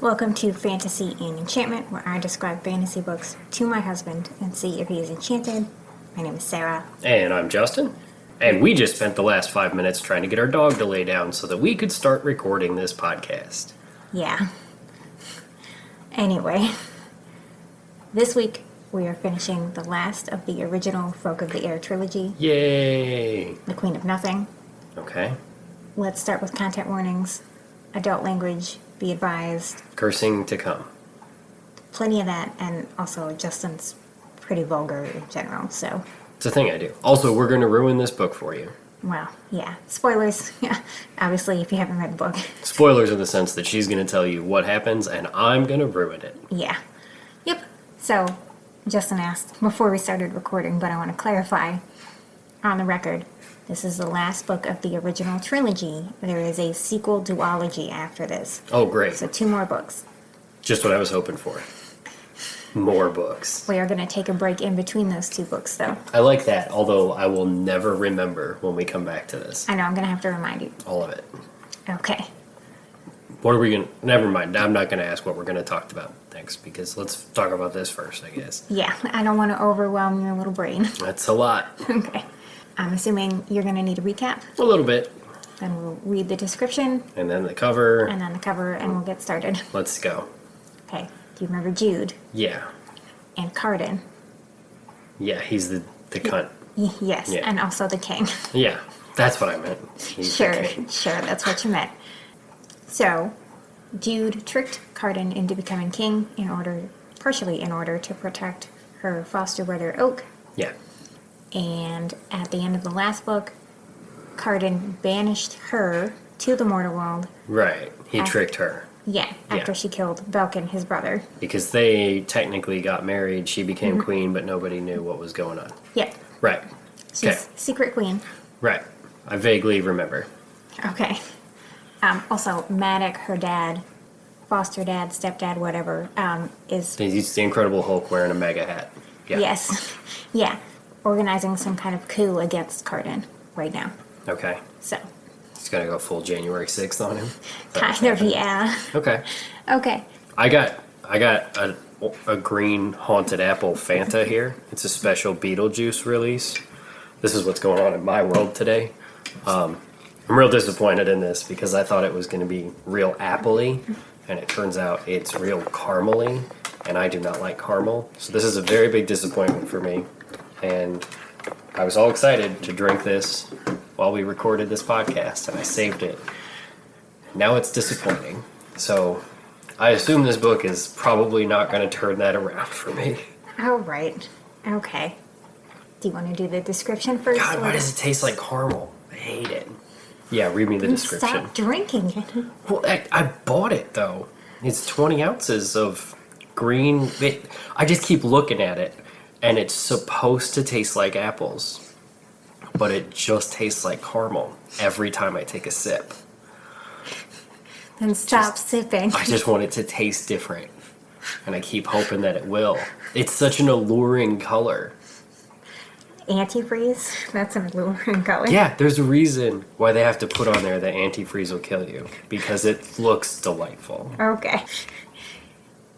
Welcome to Fantasy and Enchantment, where I describe fantasy books to my husband and see if he is enchanted. My name is Sarah. And I'm Justin. And we just spent the last 5 minutes trying to get our dog to lay down so that we could start recording this podcast. Yeah. Anyway, this week we are finishing the last of the original Folk of the Air trilogy. Yay! The Queen of Nothing. Okay. Let's start with content warnings. Adult language, be advised. Cursing to come. Plenty of that, and also Justin's pretty vulgar in general, so... It's a thing I do. Also, we're going to ruin this book for you. Well, yeah. Spoilers. Yeah. Obviously, if you haven't read the book. Spoilers in the sense that she's going to tell you what happens, and I'm going to ruin it. Yeah. Yep. So, Justin asked before we started recording, but I want to clarify on the record. This is the last book of the original trilogy. There is a sequel duology after this. Oh, great. So 2 more books. Just what I was hoping for. More books. We are going to take a break in between those 2 books, though. I like that, although I will never remember when we come back to this. I know, I'm going to have to remind you. All of it. Okay. What are we going to... Never mind. I'm not going to ask what we're going to talk about next, because let's talk about this first, I guess. Yeah, I don't want to overwhelm your little brain. That's a lot. Okay. I'm assuming you're going to need a recap. A little bit. Then we'll read the description. And then the cover. And then the cover, and we'll get started. Let's go. Okay. Do you remember Jude? Yeah. And Carden? Yeah, he's the cunt. Yes, Yeah. and also the king. Yeah, that's what I meant. He's the king. Sure, that's what you meant. So, Jude tricked Carden into becoming king partially in order to protect her foster brother Oak. Yeah. And at the end of the last book, Carden banished her to the mortal world. Right. He tricked her. Yeah, after she killed Belkin, his brother. Because they technically got married. She became queen, but nobody knew what was going on. Yep. Right. She's secret queen. Right. I vaguely remember. Okay. Also, Maddox, her dad, foster dad, stepdad, whatever, is... He's the Incredible Hulk wearing a mega hat. Yeah. Yes. Yeah. Organizing some kind of coup against Carden right now. Okay. So. He's going to go full January 6th on him. Kind of, yeah. Okay. Okay. I got a green haunted apple Fanta here. It's a special Beetlejuice release. This is what's going on in my world today. I'm real disappointed in this because I thought it was going to be real apple-y, and it turns out it's real caramel-y, and I do not like caramel. So this is a very big disappointment for me, and I was all excited to drink this while we recorded this podcast, and I saved it. Now it's disappointing. So I assume this book is probably not going to turn that around for me. All right. Okay. Do you want to do the description first? God, why does it taste like caramel? I hate it. Yeah, read me the description. Stop drinking it. Well, I bought it, though. It's 20 ounces of green... I just keep looking at it, and it's supposed to taste like apples. But it just tastes like caramel every time I take a sip. Then stop sipping. I just want it to taste different. And I keep hoping that it will. It's such an alluring color. Antifreeze? That's an alluring color. Yeah, there's a reason why they have to put on there that antifreeze will kill you. Because it looks delightful. Okay.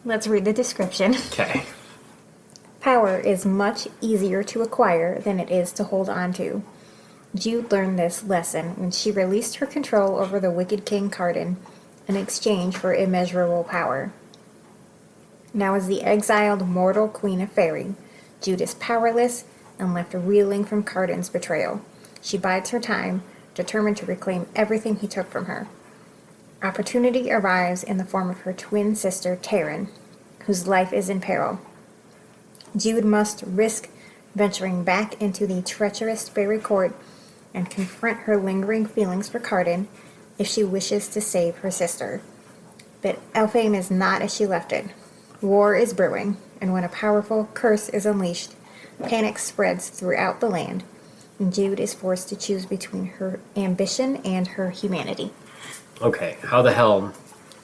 Let's read the description. Okay. Power is much easier to acquire than it is to hold on to. Jude learned this lesson when she released her control over the wicked King Carden in exchange for immeasurable power. Now as the exiled mortal Queen of Fairy, Jude is powerless and left reeling from Carden's betrayal. She bides her time, determined to reclaim everything he took from her. Opportunity arrives in the form of her twin sister, Taryn, whose life is in peril. Jude must risk venturing back into the treacherous fairy court and confront her lingering feelings for Carden if she wishes to save her sister. But Elfame is not as she left it. War is brewing, and when a powerful curse is unleashed, panic spreads throughout the land, and Jude is forced to choose between her ambition and her humanity. Okay, how the hell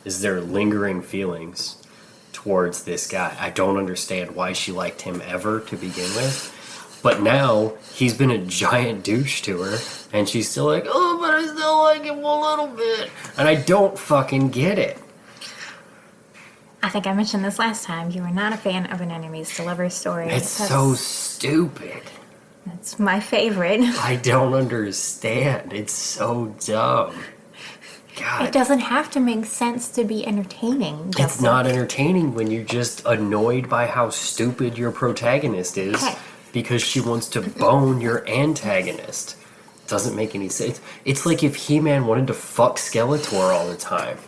is there lingering feelings towards this guy? I don't understand why she liked him ever to begin with. But now, he's been a giant douche to her, and she's still like, oh, but I still like him a little bit. And I don't fucking get it. I think I mentioned this last time. You are not a fan of an enemies to lovers story. It's so stupid. That's my favorite. I don't understand. It's so dumb. God. It doesn't have to make sense to be entertaining. It's not entertaining when you're just annoyed by how stupid your protagonist is because she wants to bone your antagonist. Doesn't make any sense. It's like if He-Man wanted to fuck Skeletor all the time.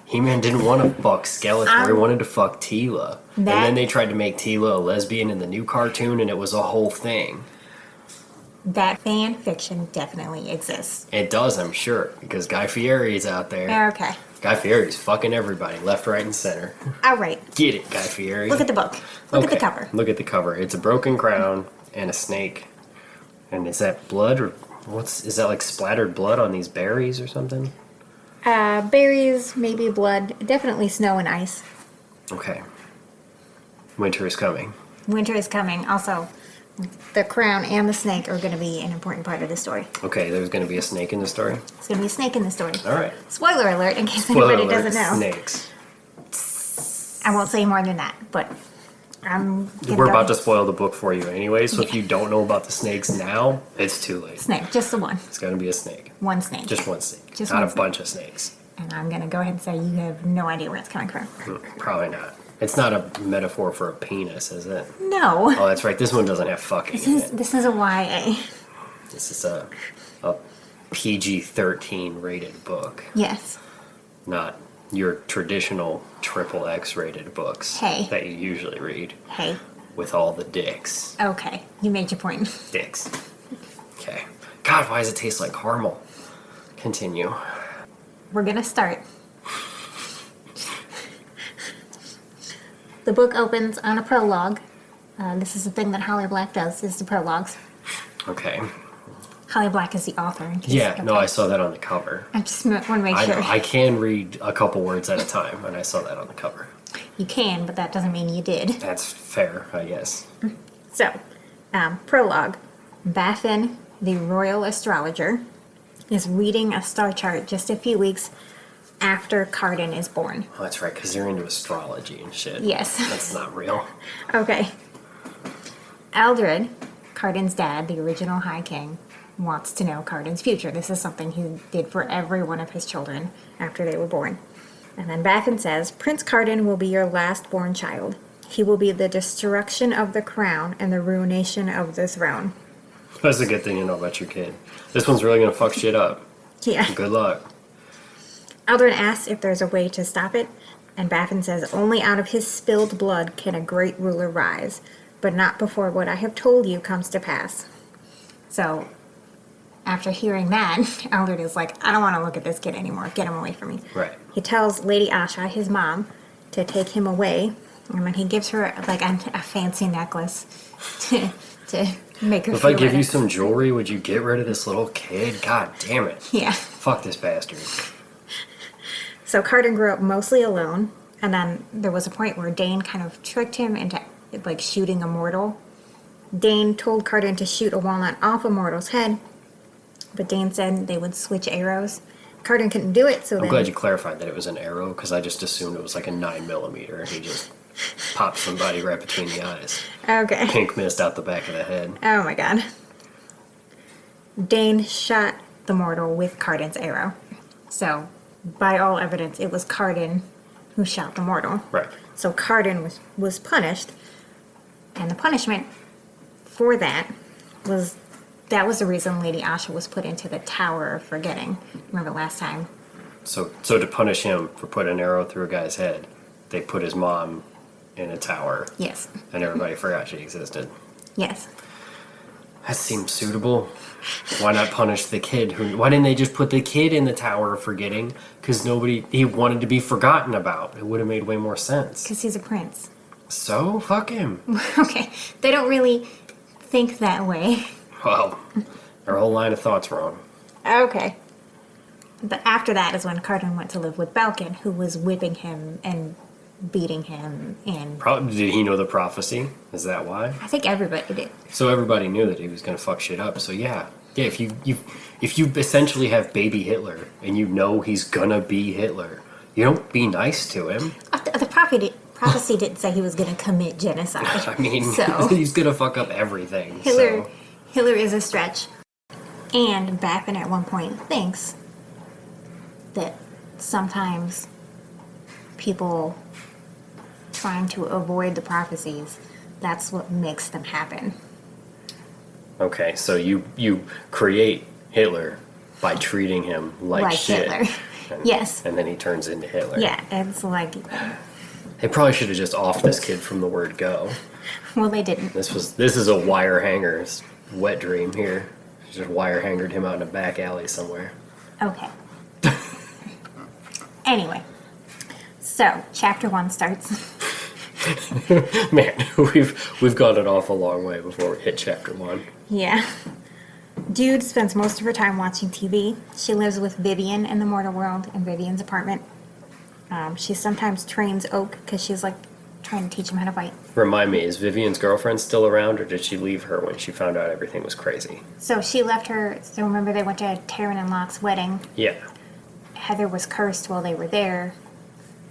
He-Man didn't want to fuck Skeletor. He wanted to fuck Teela. And then they tried to make Teela a lesbian in the new cartoon, and it was a whole thing. That fan fiction definitely exists. It does, I'm sure, because Guy Fieri is out there. Okay. Guy Fieri's fucking everybody, left, right, and center. All right. Get it, Guy Fieri. Look at the book. Look at the cover. Look at the cover. It's a broken crown and a snake. And is that blood or is that like splattered blood on these berries or something? Berries, maybe blood, definitely snow and ice. Okay. Winter is coming. Winter is coming. Also, the crown and the snake are going to be an important part of the story. Okay, there's going to be a snake in the story? There's going to be a snake in the story. All right. Spoiler alert, in case Spoiler anybody alert, doesn't know. Snakes. I won't say more than that, but We're about to spoil the book for you anyway, so if you don't know about the snakes now, it's too late. Snake, just the one. It's going to be a snake. One snake. Just one snake. Just not one a bunch of snakes. And I'm going to go ahead and say you have no idea where it's coming from. Probably not. It's not a metaphor for a penis, is it? No. Oh, that's right. This one doesn't have fucking in it. This is a YA. This is a PG-13 rated book, Yes. not your traditional XXX rated books that you usually read Hey. with all the dicks. Okay. You made your point. Dicks. Okay. God, why does it taste like caramel? Continue. We're going to start. The book opens on a prologue. This is the thing that Holly Black does, is the prologues. Okay. Holly Black is the author. Yeah, no, I saw that on the cover. I just want to make sure. I can read a couple words at a time, and I saw that on the cover. You can, but that doesn't mean you did. That's fair, I guess. So, prologue. Baffin, the royal astrologer, is reading a star chart just a few weeks after Carden is born. Oh, that's right, because you're into astrology and shit. Yes. That's not real. Okay. Aldred, Carden's dad, the original High King, wants to know Carden's future. This is something he did for every one of his children after they were born. And then Baffin says, Prince Carden will be your last born child. He will be the destruction of the crown and the ruination of the throne. That's a good thing to know about your kid. This one's really going to fuck shit up. Yeah. Good luck. Aldred asks if there's a way to stop it, and Baffin says, only out of his spilled blood can a great ruler rise, but not before what I have told you comes to pass. So, after hearing that, Aldred is like, I don't want to look at this kid anymore. Get him away from me. Right. He tells Lady Asha, his mom, to take him away, and then he gives her like a fancy necklace to make her If feel I give you better. some jewelry, would you get rid of this little kid? God damn it. Yeah. Fuck this bastard. So Carden grew up mostly alone, and then there was a point where Dane kind of tricked him into like shooting a mortal. Dane told Carden to shoot a walnut off a mortal's head, but Dane said they would switch arrows. Carden couldn't do it, so I'm then... glad you clarified that it was an arrow, because I just assumed it was like a 9mm, and he just popped somebody right between the eyes. Okay. Pink mist out the back of the head. Oh my god. Dane shot the mortal with Carden's arrow. So, by all evidence, it was Carden who shot the mortal. Right. So Carden was punished, and the punishment for that was the reason Lady Asha was put into the Tower of Forgetting. Remember last time? So to punish him for putting an arrow through a guy's head, they put his mom in a tower. Yes. And everybody forgot she existed. Yes. That seems suitable. Why not punish the kid? Why didn't they just put the kid in the Tower of Forgetting? Because he wanted to be forgotten about. It would have made way more sense. Because he's a prince. So, fuck him. Okay. They don't really think that way. Well, their whole line of thought's wrong. Okay. But after that is when Carden went to live with Balkan, who was whipping him and beating him, and Did he know the prophecy? Is that why? I think everybody did. So everybody knew that he was going to fuck shit up. So yeah. If you essentially have baby Uh, Hitler and you know he's gonna be Hitler, you don't be nice to him. The prophecy didn't say he was going to commit genocide. I mean, so he's gonna fuck up everything. Hitler is a stretch. And Baffin at one point thinks that sometimes people trying to avoid the prophecies, that's what makes them happen. Okay, so you create Hitler by treating him like shit. Hitler. Yes. And then he turns into Hitler. Yeah, it's like... They probably should have just offed this kid from the word go. Well, they didn't. This is a wire hanger's wet dream here. Just wire hangered him out in a back alley somewhere. Okay. Anyway, so chapter 1 starts. Man, we've gone an awful long way before we hit chapter 1. Yeah. Jude spends most of her time watching TV. She lives with Vivian in the mortal world in Vivian's apartment. She sometimes trains Oak because she's like trying to teach him how to fight. Remind me, is Vivian's girlfriend still around, or did she leave her when she found out everything was crazy? So she left her. So remember, they went to Taryn and Locke's wedding. Yeah. Heather was cursed while they were there.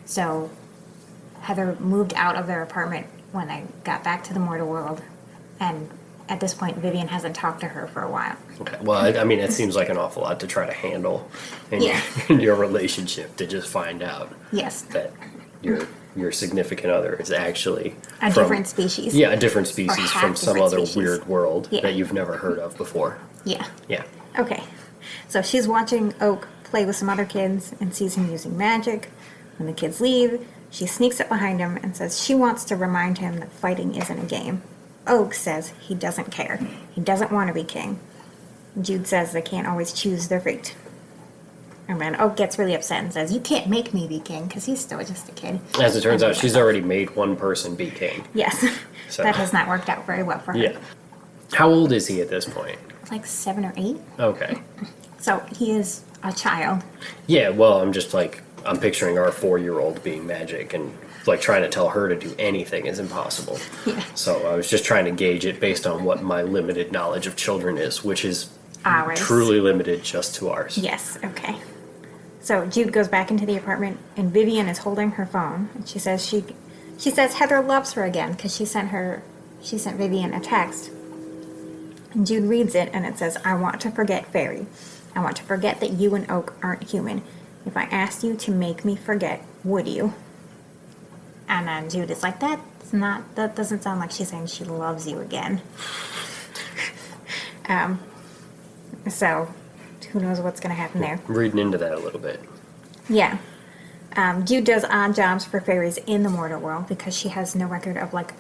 So Heather moved out of their apartment when they got back to the mortal world. And at this point, Vivian hasn't talked to her for a while. Okay. Well, I mean, it seems like an awful lot to try to handle in, Yeah. in your relationship, to just find out Yes. that your significant other is actually A from, different species. Yeah, a different species half from some different other species. weird world Yeah. that you've never heard of before. Yeah. Yeah. Okay. So she's watching Oak play with some other kids and sees him using magic. When the kids leave, she sneaks up behind him and says she wants to remind him that fighting isn't a game. Oak says he doesn't care. He doesn't want to be king. Jude says they can't always choose their fate. And then Oak gets really upset and says, "You can't make me be king," because he's still just a kid. As it turns out, she's already made one person be king. Yes. So- That has not worked out very well for her. Yeah. How old is he at this point? Like 7 or 8. Okay. So he is a child. Yeah, well, I'm picturing our 4-year-old being magic, and like trying to tell her to do anything is impossible. Yeah. So I was just trying to gauge it based on what my limited knowledge of children is, which is Ours. truly limited just to ours. Yes, okay. So Jude goes back into the apartment, and Vivian is holding her phone, and she says Heather loves her again because she sent Vivian a text. And Jude reads it, and it says, "I want to forget Fairy. I want to forget that you and Oak aren't human. If I asked you to make me forget, would you?" And then Jude is like, that doesn't sound like she's saying she loves you again. So who knows what's going to happen there. I'm reading into that a little bit. Yeah. Jude does odd jobs for fairies in the mortal world because she has no record of like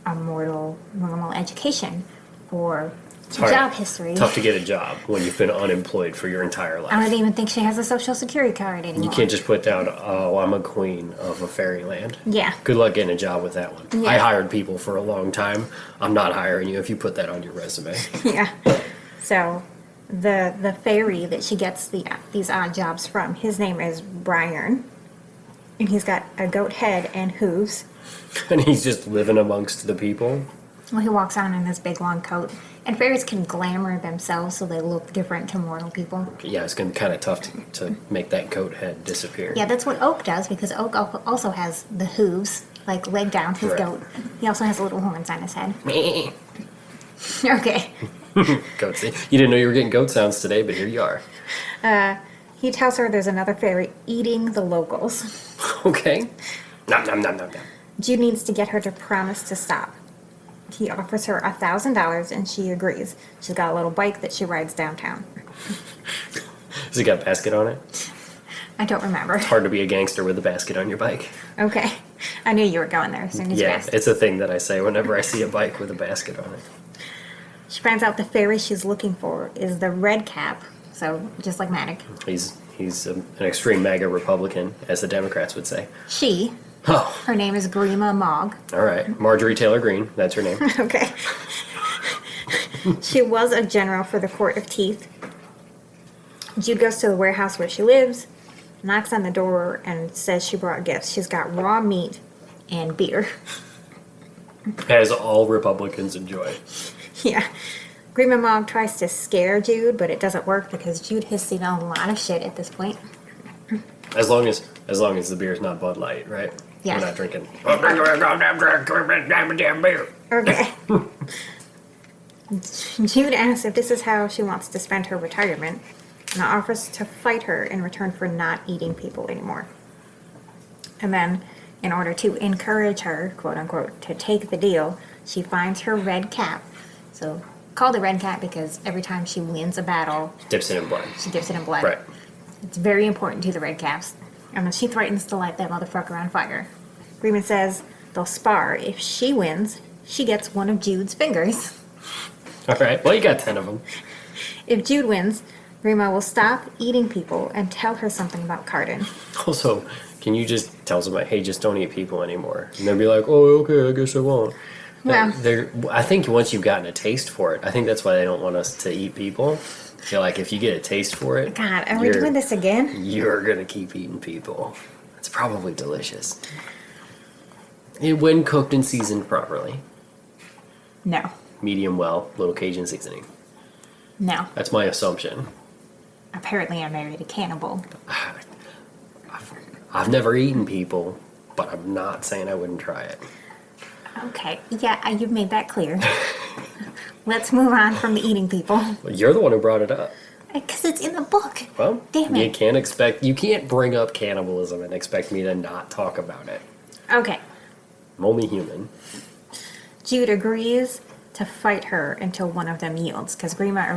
a mortal normal education or It's hard. job history. Tough to get a job when you've been unemployed for your entire life. I don't even think she has a social security card anymore. You can't just put down, "Oh, I'm a queen of a fairyland." Yeah. Good luck getting a job with that one. Yeah. I hired people for a long time. I'm not hiring you if you put that on your resume. Yeah. So the fairy that she gets these odd jobs from, his name is Brian. And he's got a goat head and hooves. And he's just living amongst the people. Well, he walks on in this big long coat. And fairies can glamour themselves so they look different to mortal people. Yeah, it's gonna be kind of tough to make that goat head disappear. Yeah, that's what Oak does because Oak also has the hooves, like leg down, his Right. goat. He also has little horns on his head. Meh. Okay. Goats. You didn't know you were getting goat sounds today, but here you are. He tells her there's another fairy eating the locals. Okay. Nom nom nom nom nom. Jude needs to get her to promise to stop. He offers her $1,000 and she agrees. She's got a little bike that she rides downtown. Has it got a basket on it? I don't remember. Hard to be a gangster with a basket on your bike. Okay. I knew you were going there as soon as you Yeah, asked. it's a thing that I say whenever I see a bike with a basket on it. She finds out the fairy she's looking for is the red cap. So, just like Matic. He's an extreme MAGA Republican, as the Democrats would say. She, Oh, her name is Grima Mogg. all right. Marjorie Taylor Greene, that's her name. Okay. She was a general for the Court of Teeth. Jude goes to the warehouse where she lives, knocks on the door, and says she brought gifts. She's got raw meat and beer. As all Republicans enjoy. Yeah. Grima Mogg tries to scare Jude, but it doesn't work because Jude has seen a lot of shit at this point. As long as the beer's not Bud Light, right? Yeah. I'm not drinking. Damn beer. Okay. Jude asks if this is how she wants to spend her retirement, and offers to fight her in return for not eating people anymore. And then, in order to encourage her, quote unquote, to take the deal, she finds her red cap. So, called the red cap because every time she wins a battle, Dips it in blood. she dips it in blood. Right. It's very important to the red caps. And then she threatens to light that motherfucker on fire. Grima says they'll spar. If she wins, she gets one of Jude's fingers. All right. Well, you got 10 of them. If Jude wins, Grima will stop eating people and tell her something about Cardin. Also, can you just tell somebody, hey, just don't eat people anymore? And they'll be like, oh, okay, I guess I won't. Well, I think once you've gotten a taste for it, I think that's why they don't want us to eat people. I feel like if you get a taste for it, God, are we doing this again? You're going to keep eating people. It's probably delicious. When cooked and seasoned properly. No. Medium well, little Cajun seasoning. No. That's my assumption. Apparently I married a cannibal. I've never eaten people, but I'm not saying I wouldn't try it. Okay. Yeah, you've made that clear. Let's move on from the eating people. Well, you're the one who brought it up. Because it's in the book. Well, Damn it. you can't bring up cannibalism and expect me to not talk about it. Okay. I'm only human. Jude agrees to fight her until one of them yields. Because Grima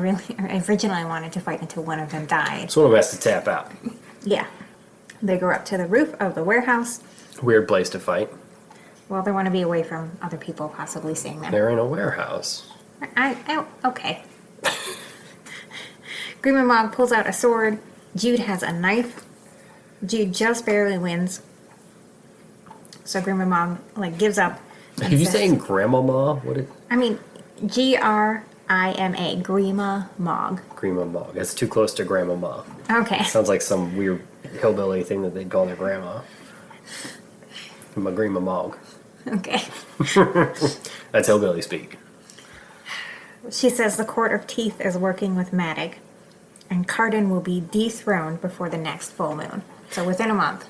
originally wanted to fight until one of them died. So one of them has to tap out. Yeah. They go up to the roof of the warehouse. Weird place to fight. Well, they want to be away from other people possibly seeing them. They're in a warehouse. Okay. Grima Mog pulls out a sword. Jude has a knife. Jude just barely wins. So Grima Mog gives up. Are you saying grandmama? I mean, Grima, Grima Mog. Grandma Mog. That's too close to grandmama. Okay. Sounds like some weird hillbilly thing that they'd call their grandma. I'm a Grandma Mog. Okay. That's hillbilly speak. She says the Court of Teeth is working with Matic, and Cardin will be dethroned before the next full moon. So within a month,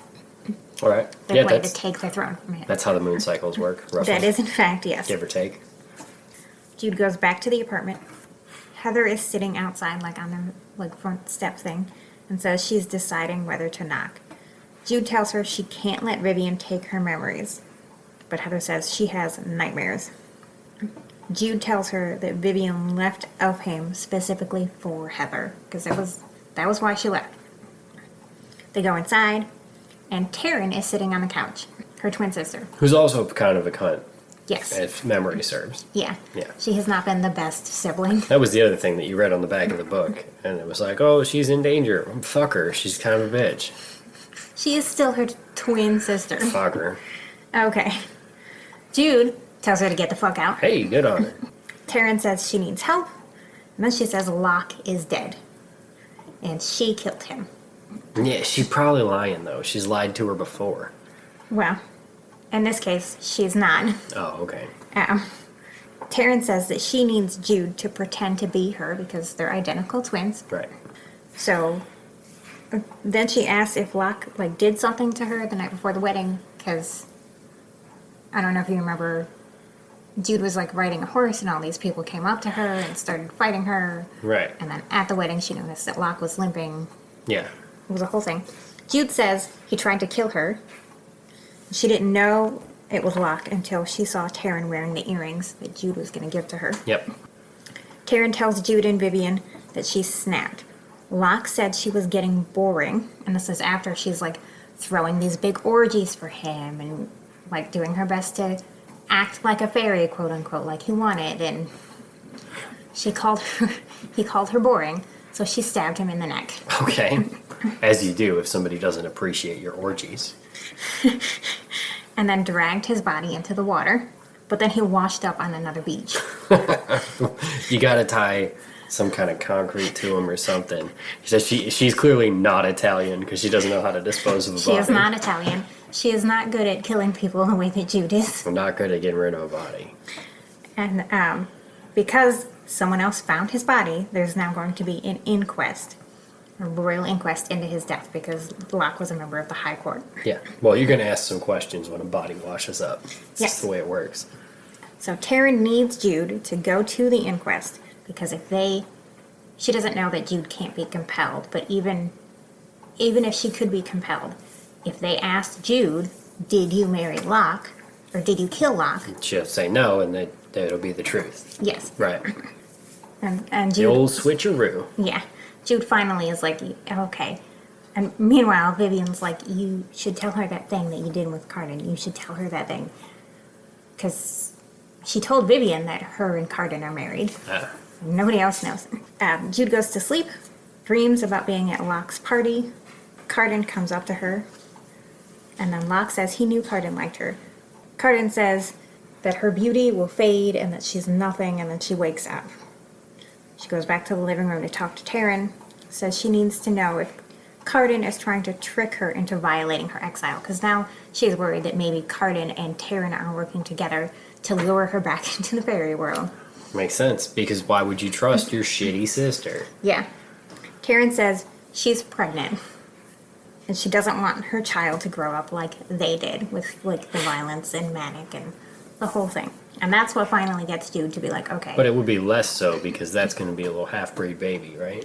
All right. they're going to take the throne from him. That's how the moon cycles work, roughly. That is, in fact, yes. Give or take. Jude goes back to the apartment. Heather is sitting outside, on the front step thing, and says she's deciding whether to knock. Jude tells her she can't let Vivian take her memories, but Heather says she has nightmares. Jude tells her that Vivian left Elfheim specifically for Heather, because that was why she left. They go inside, and Taryn is sitting on the couch, her twin sister. Who's also kind of a cunt, Yes. if memory serves. Yeah. Yeah. She has not been the best sibling. That was the other thing that you read on the back of the book. And it was like, oh, she's in danger. Fuck her. She's kind of a bitch. She is still her twin sister. Fuck her. Okay. Jude tells her to get the fuck out. Hey, good on her. Taryn says she needs help. And then she says Locke is dead. And she killed him. Yeah, she's probably lying, though. She's lied to her before. Well, in this case, she's not. Oh, okay. Taryn says that she needs Jude to pretend to be her because they're identical twins. Right. So then she asks if Locke did something to her the night before the wedding, because I don't know if you remember, Jude was riding a horse and all these people came up to her and started fighting her. Right. And then at the wedding she noticed that Locke was limping. Yeah. It was a whole thing. Jude says he tried to kill her. She didn't know it was Locke until she saw Taryn wearing the earrings that Jude was going to give to her. Yep. Taryn tells Jude and Vivian that she snapped. Locke said she was getting boring, and this is after she's throwing these big orgies for him and doing her best to act like a fairy, quote unquote, like he wanted, and he called her boring, so she stabbed him in the neck. Okay. As you do if somebody doesn't appreciate your orgies. And then dragged his body into the water, but then he washed up on another beach. You gotta tie some kind of concrete to him or something. She says she's clearly not Italian because she doesn't know how to dispose of a body. She is not Italian. She is not good at killing people the way that Jude is. I'm not good at getting rid of a body. And because someone else found his body, there's now going to be an inquest. a royal inquest into his death because Locke was a member of the High Court. Yeah. Well, you're going to ask some questions when a body washes up. It's Yes. just the way it works. So Taryn needs Jude to go to the inquest because she doesn't know that Jude can't be compelled, but even if she could be compelled, if they asked Jude, did you marry Locke or did you kill Locke? She'll say no, and that'll be the truth. Yes. Right. And The Jude, old switcheroo. yeah, Jude finally is like, okay. And meanwhile, Vivian's like, you should tell her that thing that you did with Carden. You should tell her that thing. Because she told Vivian that her and Carden are married. Nobody else knows. Jude goes to sleep, dreams about being at Locke's party. Carden comes up to her, and then Locke says he knew Carden liked her. Carden says that her beauty will fade and that she's nothing, and then she wakes up. She goes back to the living room to talk to Taryn, says she needs to know if Carden is trying to trick her into violating her exile, because now she's worried that maybe Carden and Taryn are working together to lure her back into the fairy world. Makes sense, because why would you trust your shitty sister? Yeah. Taryn says she's pregnant, and she doesn't want her child to grow up like they did, with like the violence and manic and the whole thing. And that's what finally gets Jude to be like, okay. But it would be less so, because that's going to be a little half-breed baby, right?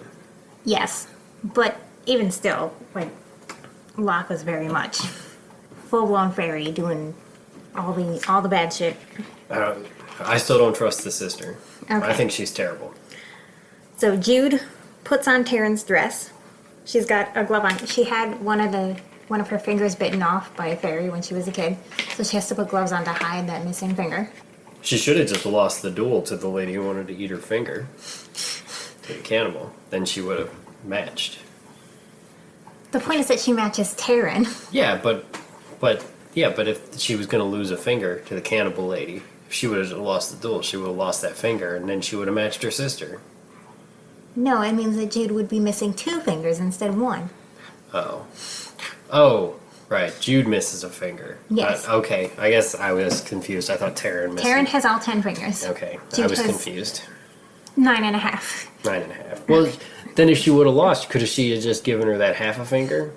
Yes, but even still, like, Locke was very much full-blown fairy doing all the bad shit. I still don't trust the sister. Okay. I think she's terrible. So Jude puts on Taryn's dress. She's got a glove on. She had one of her fingers bitten off by a fairy when she was a kid, so she has to put gloves on to hide that missing finger. She should have just lost the duel to the lady who wanted to eat her finger. To the cannibal. Then she would have matched. The point is that she matches Taryn. Yeah, but if she was going to lose a finger to the cannibal lady, if she would have lost the duel, she would have lost that finger, and then she would have matched her sister. No, it means that Jude would be missing 2 fingers instead of 1. Oh, right. Jude misses a finger. Yes. Okay, I guess I was confused. I thought Taryn missed. Taryn has all 10 fingers. Okay, Jude I was has confused. 9.5. 9.5. Well, then if she would have lost, could she have just given her that half a finger?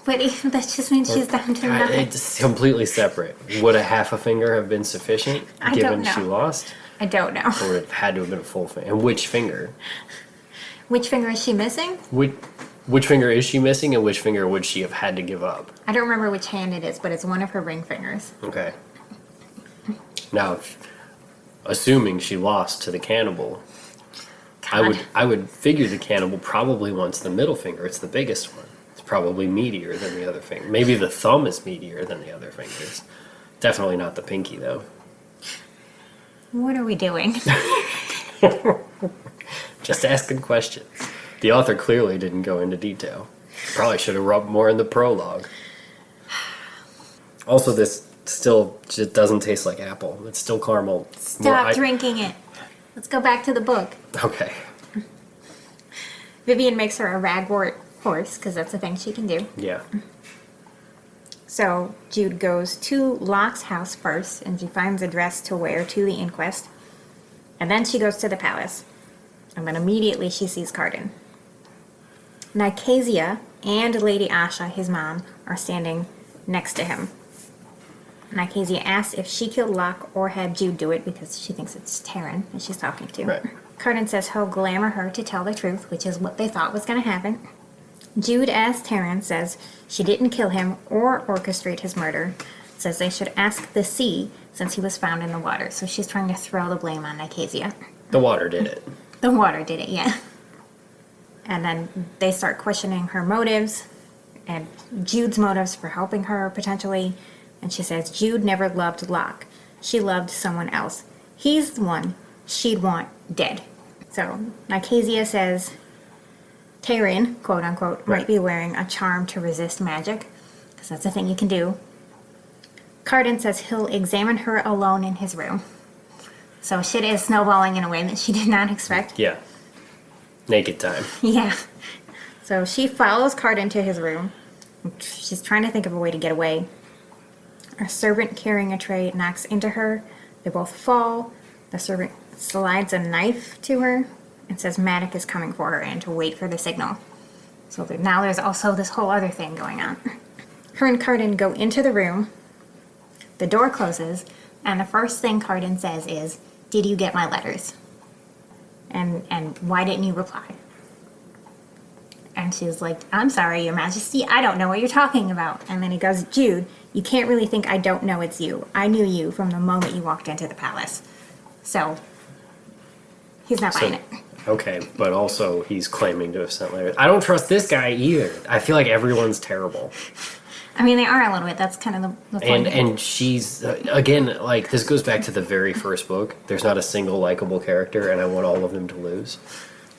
But that just means she's down to nothing. It's completely separate. Would a half a finger have been sufficient, I given don't know. she lost? I don't know. Or would it have had to have been a full finger? And which finger? Which finger is she missing? Which finger is she missing, and which finger would she have had to give up? I don't remember which hand it is, but it's one of her ring fingers. Okay. Now, assuming she lost to the cannibal, God. I would figure the cannibal probably wants the middle finger. It's the biggest one. It's probably meatier than the other finger. Maybe the thumb is meatier than the other fingers. Definitely not the pinky, though. What are we doing? Just asking questions. The author clearly didn't go into detail. Probably should have rubbed more in the prologue. Also, this still just doesn't taste like apple. It's still caramel. Stop drinking it. Let's go back to the book. Okay. Vivian makes her a ragwort horse, because that's a thing she can do. Yeah. So Jude goes to Locke's house first, and she finds a dress to wear to the inquest. And then she goes to the palace. And then immediately she sees Carden. Nicasia and Lady Asha, his mom, are standing next to him. Nicasia asks if she killed Locke or had Jude do it because she thinks it's Taryn that she's talking to. Right. Carden says he'll glamour her to tell the truth, which is what they thought was going to happen. Jude, as Taryn, says she didn't kill him or orchestrate his murder. Says they should ask the sea since he was found in the water. So she's trying to throw the blame on Nicasia. The water did it. The water did it, yeah. And then they start questioning her motives and Jude's motives for helping her, potentially. And she says Jude never loved Locke. She loved someone else. He's the one she'd want dead. So Nicasia says Taryn, quote unquote, might be wearing a charm to resist magic, because that's a thing you can do. Carden says he'll examine her alone in his room. So shit is snowballing in a way that she did not expect. Yeah. Naked time. Yeah. So she follows Carden to his room. She's trying to think of a way to get away. A servant carrying a tray knocks into her. They both fall. The servant slides a knife to her and says Maddox is coming for her and to wait for the signal. So now there's also this whole other thing going on. Her and Carden go into the room. The door closes, and the first thing Carden says is, "Did you get my letters? And why didn't you reply?" And she's like, "I'm sorry, Your Majesty, I don't know what you're talking about." And then he goes, "Jude, you can't really think I don't know it's you. I knew you from the moment you walked into the palace." So, he's not buying it. Okay, but also he's claiming to have sent letters. I don't trust this guy either. I feel like everyone's terrible. I mean, they are a little bit. That's kind of the point. And she's, again, like, this goes back to the very first book. There's not a single likable character, and I want all of them to lose.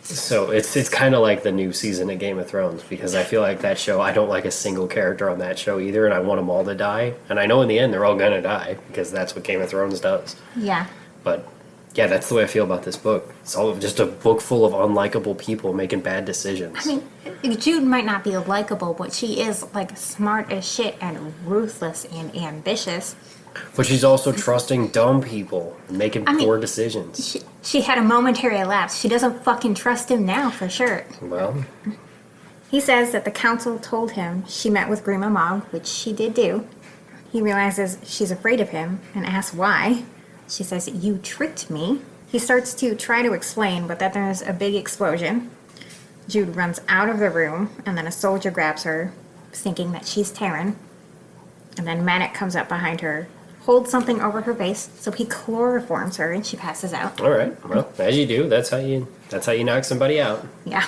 So it's kind of like the new season of Game of Thrones, because I feel like that show, I don't like a single character on that show either, and I want them all to die. And I know in the end they're all going to die, because that's what Game of Thrones does. Yeah. But, yeah, that's the way I feel about this book. It's all just a book full of unlikable people making bad decisions. I mean, Jude might not be likable, but she is, like, smart as shit and ruthless and ambitious. But she's also trusting dumb people and making poor decisions. She had a momentary lapse. She doesn't fucking trust him now, for sure. Well, He says that the council told him she met with Grima Mog, which she did do. He realizes she's afraid of him and asks why. She says, "You tricked me." He starts to try to explain, but then there's a big explosion. Jude runs out of the room, and then a soldier grabs her, thinking that she's Taryn. And then Manic comes up behind her, holds something over her face, so he chloroforms her, and she passes out. all right. Well, as you do. That's how you knock somebody out. Yeah.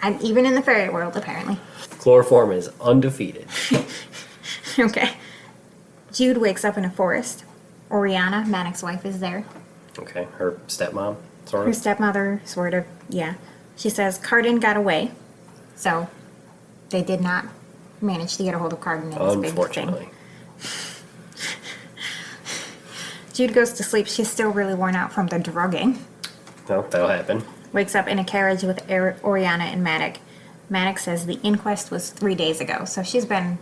And even in the fairy world, apparently. Chloroform is undefeated. Okay. Jude wakes up in a forest. Oriana, Manic's wife, is there. Okay, her stepmom, sort Her of. stepmother, sort of, yeah. She says Carden got away, so they did not manage to get a hold of Carden in this big Unfortunately. thing. Jude goes to sleep. She's still really worn out from the drugging. No, that'll happen. Wakes up in a carriage with Oriana and Manic. Manic says the inquest was 3 days ago, so she's been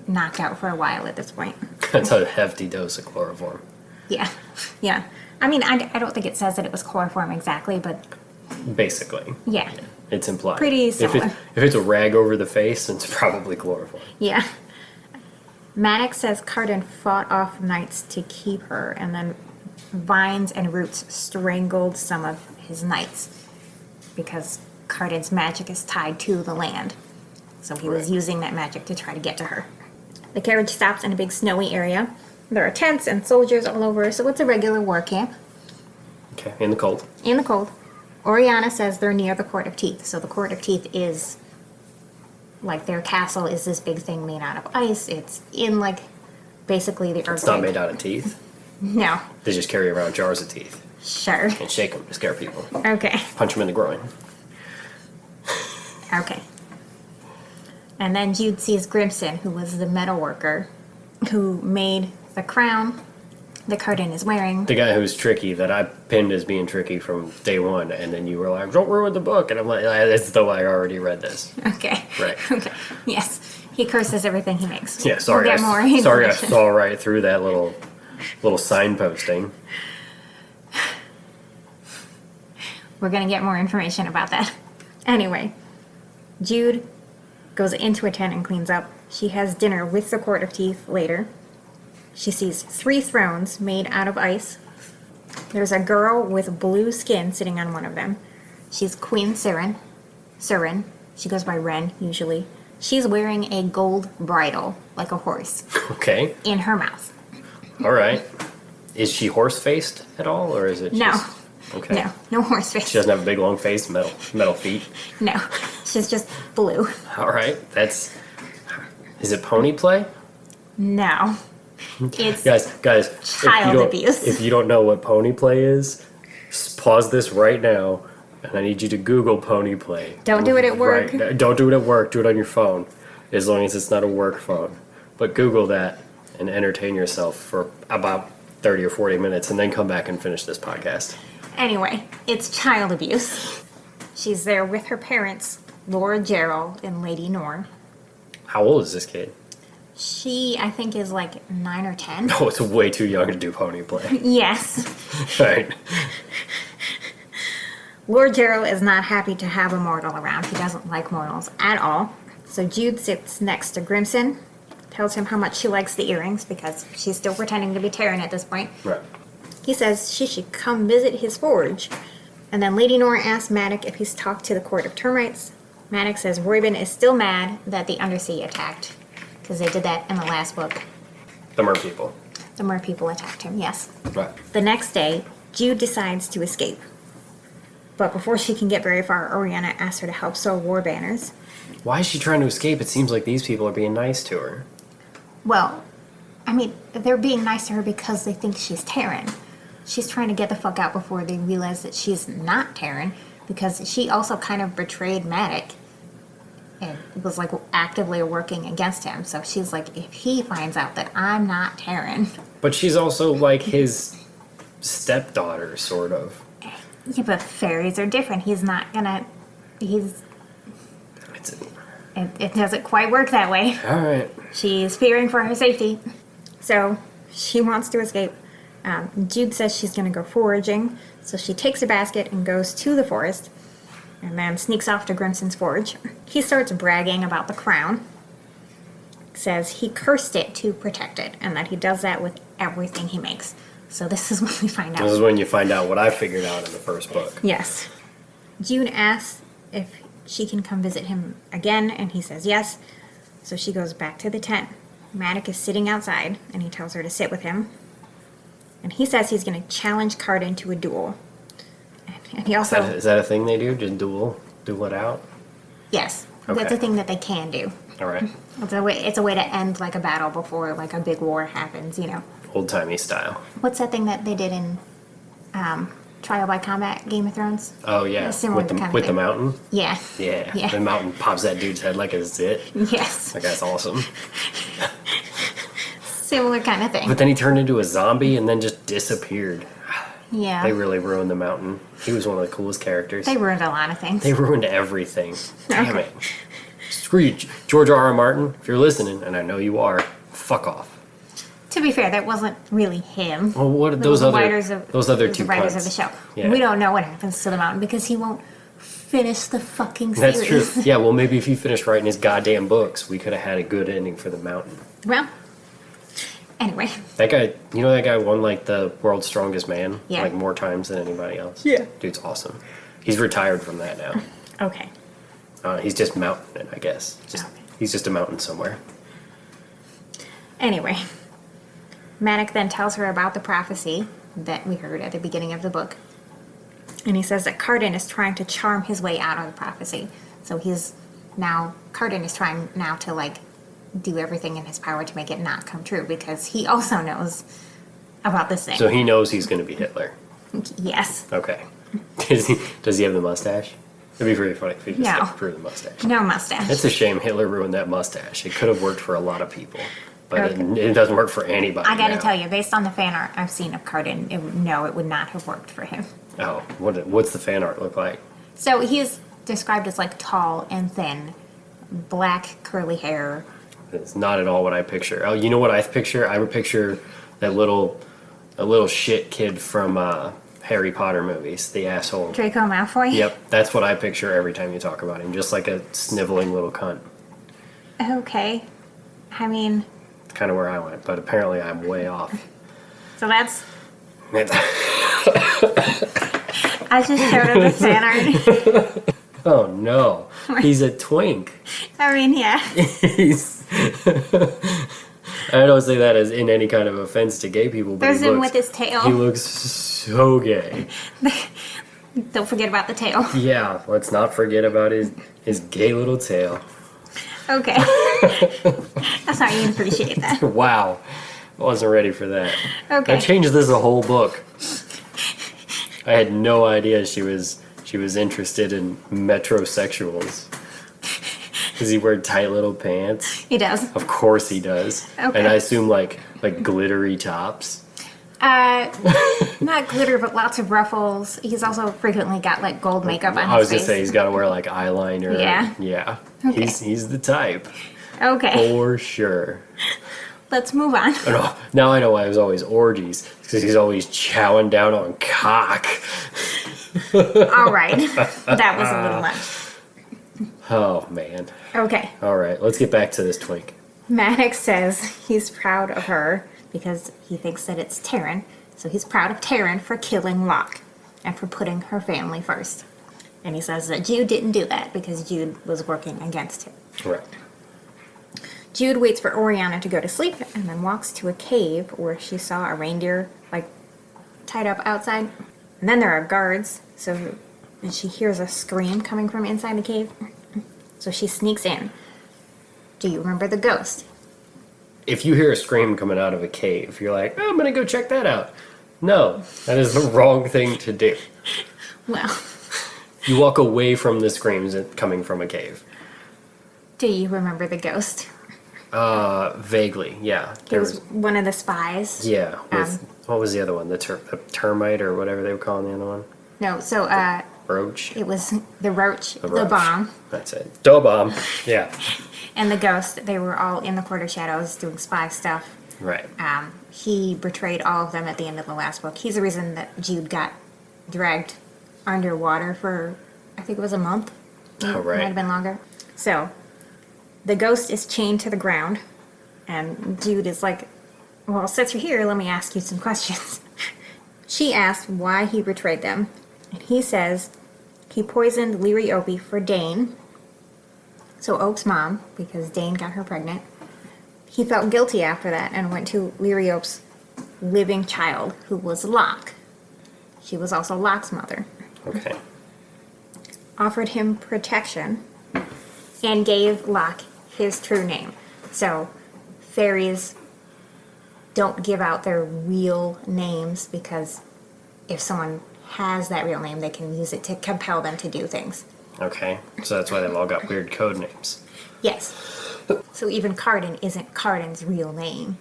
knocked out for a while at this point. That's a hefty dose of chloroform. Yeah, yeah. I mean, I don't think it says that it was chloroform exactly, but Basically. yeah. It's implied. Pretty similar. If it's a rag over the face, it's probably chloroform. Yeah. Manic says Carden fought off knights to keep her, and then vines and roots strangled some of his knights because Carden's magic is tied to the land. So he was using that magic to try to get to her. The carriage stops in a big snowy area. There are tents and soldiers all over, so it's a regular war camp. Okay, in the cold. In the cold. Oriana says they're near the Court of Teeth. So the Court of Teeth is, like, their castle is this big thing made out of ice. It's in, like, basically the earth. It's not made out of teeth. No. They just carry around jars of teeth Sure. and shake them to scare people. Okay. Punch them in the groin. Okay. And then Jude sees Grimson, who was the metal worker who made the crown that Carden is wearing. The guy who's tricky, that I pinned as being tricky from day one, and then you were like, "Don't ruin the book," and I'm like, "That's the way I already read this." Okay. Right. Okay. Yes. He curses everything he makes. Yeah, sorry. We'll get more Sorry, I information. saw right through that little signposting. We're going to get more information about that. Anyway, Jude goes into a tent and cleans up. She has dinner with the Court of Teeth later. She sees 3 thrones made out of ice. There's a girl with blue skin sitting on one of them. She's Queen Siren. She goes by Ren, usually. She's wearing a gold bridle, like a horse, Okay. in her mouth. All right. Is she horse-faced at all, or is it No. just... Okay. No horse face. She doesn't have a big, long face, metal feet. No, she's just blue. All right. Is it pony play? No. It's Guys, child abuse. If you don't know what pony play is, pause this right now, and I need you to Google pony play. Don't do it at work. Right now. Don't do it at work. Do it on your phone, as long as it's not a work phone. But Google that and entertain yourself for about 30 or 40 minutes, and then come back and finish this podcast. Anyway, it's child abuse. She's there with her parents, Laura Gerald and Lady Nor. How old is this kid? She, I think, is like 9 or 10. Oh, it's way too young to do pony play. Yes. Right. Lord Gerald is not happy to have a mortal around. He doesn't like mortals at all. So Jude sits next to Grimson, tells him how much she likes the earrings because she's still pretending to be Terran at this point. Right. He says she should come visit his forge. And then Lady Nora asks Maddox if he's talked to the Court of Termites. Maddox says Royben is still mad that the Undersea attacked, because they did that in the last book. The mer people. The mer people attacked him, yes. Right. The next day, Jude decides to escape. But before she can get very far, Oriana asks her to help sew war banners. Why is she trying to escape? It seems like these people are being nice to her. Well, I mean, they're being nice to her because they think she's Terran. She's trying to get the fuck out before they realize that she's not Terran, because she also kind of betrayed Maddox and was like actively working against him. So she's like, if he finds out that I'm not Terran. But she's also like his stepdaughter, sort of. Yeah, but fairies are different. He's not gonna. It doesn't quite work that way. All right. She's fearing for her safety. So she wants to escape. Jude says she's going to go foraging. So she takes a basket and goes to the forest. And then sneaks off to Grimson's forge. He starts bragging about the crown. Says he cursed it to protect it. And that he does that with everything he makes. So this is when we find out. This is when you find out what I figured out in the first book. Yes. Jude asks if she can come visit him again, and he says yes. So she goes back to the tent. Maddox is sitting outside, and he tells her to sit with him. And he says he's going to challenge Carden to a duel. And he also... Is that a thing they do? Just duel it out? Yes. Okay. That's a thing that they can do. All right. It's a way to end like a battle before like a big war happens, you know. Old-timey style. What's that thing that they did in Trial by Combat, Game of Thrones? Oh, yeah. Similar With, the, kind of with the thing. mountain? Yeah. Yeah. The mountain pops that dude's head like a zit. Yes. Like, that's awesome. Similar kind of thing. But then he turned into a zombie and then just disappeared. Yeah. They really ruined the mountain. He was one of the coolest characters. They ruined a lot of things. They ruined everything. Damn Okay. it. Screw you, George R.R. Martin. If you're listening, and I know you are, fuck off. To be fair, that wasn't really him. Well, what are Those those other writers of, those other those two writers cunts? of the show. Yeah. We don't know what happens to the mountain because he won't finish the fucking That's series. true. Yeah, well, maybe if he finished writing his goddamn books, we could have had a good ending for the mountain. Well, anyway. That guy, you know that guy won, like, the world's strongest man? Yeah. Like, more times than anybody else. Yeah. Dude's awesome. He's retired from that now. Okay. He's just mountain, I guess. Okay. He's just a mountain somewhere. Anyway. Maddox then tells her about the prophecy that we heard at the beginning of the book. And he says that Carden is trying to charm his way out of the prophecy. So Carden is trying now to, like, do everything in his power to make it not come true because he also knows about this thing. So he knows he's going to be Hitler. Yes. Okay. Does he have the mustache? It'd be pretty funny if he just No. grew the mustache. No mustache. It's a shame Hitler ruined that mustache. It could have worked for a lot of people, but Okay. it doesn't work for anybody. I gotta now. tell you, based on the fan art I've seen of Carden, it would not have worked for him. Oh, what's the fan art look like? So he's described as like tall and thin, black curly hair. It's not at all what I picture. Oh, you know what I picture? I would picture a little shit kid from Harry Potter movies, the asshole. Draco Malfoy? Yep, that's what I picture every time you talk about him, just like a sniveling little cunt. Okay. I mean, Kind of where I went, but apparently I'm way off. so that's... I just showed him the fan art. Oh no, he's a twink. I mean, yeah. He's. I don't say that as in any kind of offense to gay people, but There's he him looks, with his tail. he looks so gay. Don't forget about the tail. Yeah, let's not forget about his gay little tail. Okay. That's how you appreciate that. Wow, I wasn't ready for that. Okay. I changed this a whole book. I had no idea she was interested in metrosexuals. Does he wear tight little pants? He does. Of course he does. Okay. And I assume like glittery tops. Not glitter, but lots of ruffles. He's also frequently got like gold makeup on I was his gonna face. say he's got to wear like eyeliner. Yeah? Yeah. Okay. He's the type Okay. for sure. Let's move on. Oh, now I know why it was always orgies, because he's always chowing down on cock. All right. That was a little much. Oh, man. Okay. All right, let's get back to this twink. Maddox says he's proud of her because he thinks that it's Taryn. So he's proud of Taryn for killing Locke and for putting her family first. And he says that Jude didn't do that because Jude was working against him. Right. Jude waits for Oriana to go to sleep and then walks to a cave where she saw a reindeer, like, tied up outside. And then there are guards, and she hears a scream coming from inside the cave. So she sneaks in. Do you remember the ghost? If you hear a scream coming out of a cave, you're like, oh, I'm going to go check that out. No, that is the wrong thing to do. Well, You walk away from the screams coming from a cave. do you remember the ghost? Vaguely, yeah. It was one of the spies. Yeah. What was the other one? The termite or whatever they were calling the other one? No, so Roach? it was the roach, the roach. bomb, That's it. Da bomb. Yeah. and the ghost. They were all in the Court of Shadows doing spy stuff. Right. He betrayed all of them at the end of the last book. He's the reason that Jude got dragged underwater for, I think it was a month. Oh, right. Might have been longer. So, the ghost is chained to the ground, and Jude is like, well, since you're here, let me ask you some questions. She asks why he betrayed them, and he says he poisoned Liriope for Dane, so Oak's mom, because Dane got her pregnant. He felt guilty after that and went to Liriope's living child, who was Locke. She was also Locke's mother. Okay. Offered him protection and gave Locke his true name. So, fairies don't give out their real names because if someone has that real name, they can use it to compel them to do things. Okay. So that's why they've all got weird code names. Yes. So even Carden isn't Carden's real name.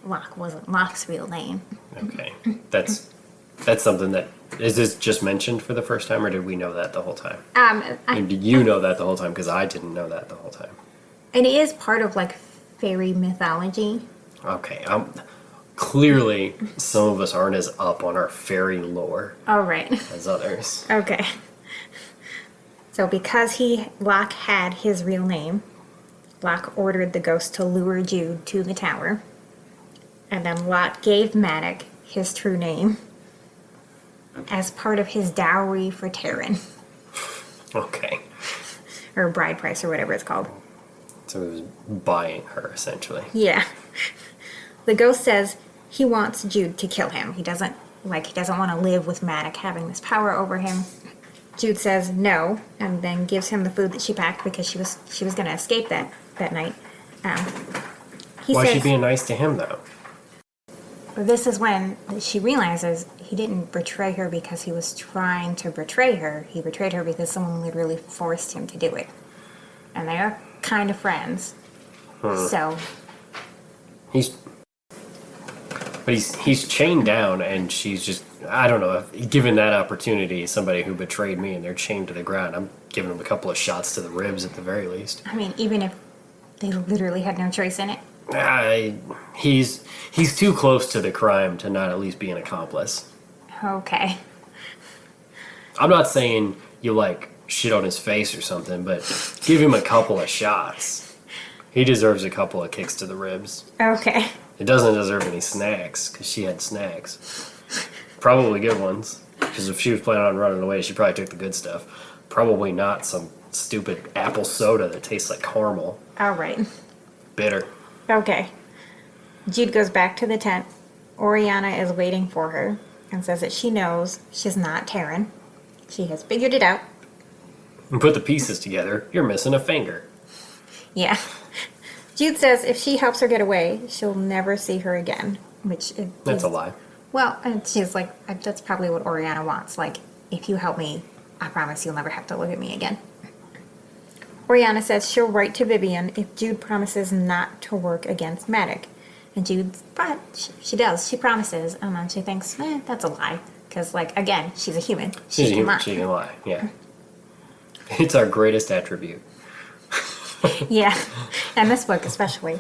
Locke wasn't Locke's real name. Okay. That's something that... Is this just mentioned for the first time, or did we know that the whole time? And did you know that the whole time? Because I didn't know that the whole time. It is part of, like, fairy mythology. Okay. Clearly, some of us aren't as up on our fairy lore Oh, right. as others. Okay. So because Locke had his real name, Locke ordered the ghost to lure Jude to the tower. And then Locke gave Maddox his true name as part of his dowry for Taryn. Okay. Or bride price or whatever it's called. So he was buying her, essentially. Yeah. The ghost says he wants Jude to kill him. He doesn't want to live with Maddox having this power over him. Jude says no, and then gives him the food that she packed because she was going to escape that night. Why is she being nice to him, though? This is when she realizes he didn't betray her because he was trying to betray her. He betrayed her because someone literally forced him to do it. And they are kind of friends. So... He's chained down, and she's just, I don't know, given that opportunity, somebody who betrayed me and they're chained to the ground, I'm giving him a couple of shots to the ribs at the very least. I mean, even if they literally had no choice in it. He's too close to the crime to not at least be an accomplice. Okay. I'm not saying you, like, shit on his face or something, but give him a couple of shots. He deserves a couple of kicks to the ribs. Okay. It doesn't deserve any snacks, because she had snacks. Probably good ones. Because if she was planning on running away, she probably took the good stuff. Probably not some stupid apple soda that tastes like caramel. All right. Bitter. Okay. Jude goes back to the tent. Oriana is waiting for her and says that she knows she's not Taryn. She has figured it out. And put the pieces together, you're missing a finger. Yeah. Jude says if she helps her get away, she'll never see her again. That's a lie. Well, and she's like, that's probably what Oriana wants. Like, if you help me, I promise you'll never have to look at me again. Oriana says she'll write to Vivian if Jude promises not to work against Maddox. And she does. She promises, and then she thinks, that's a lie. Because, like, again, she's a human. She's a human. She can lie, yeah. It's our greatest attribute. Yeah, and this book especially.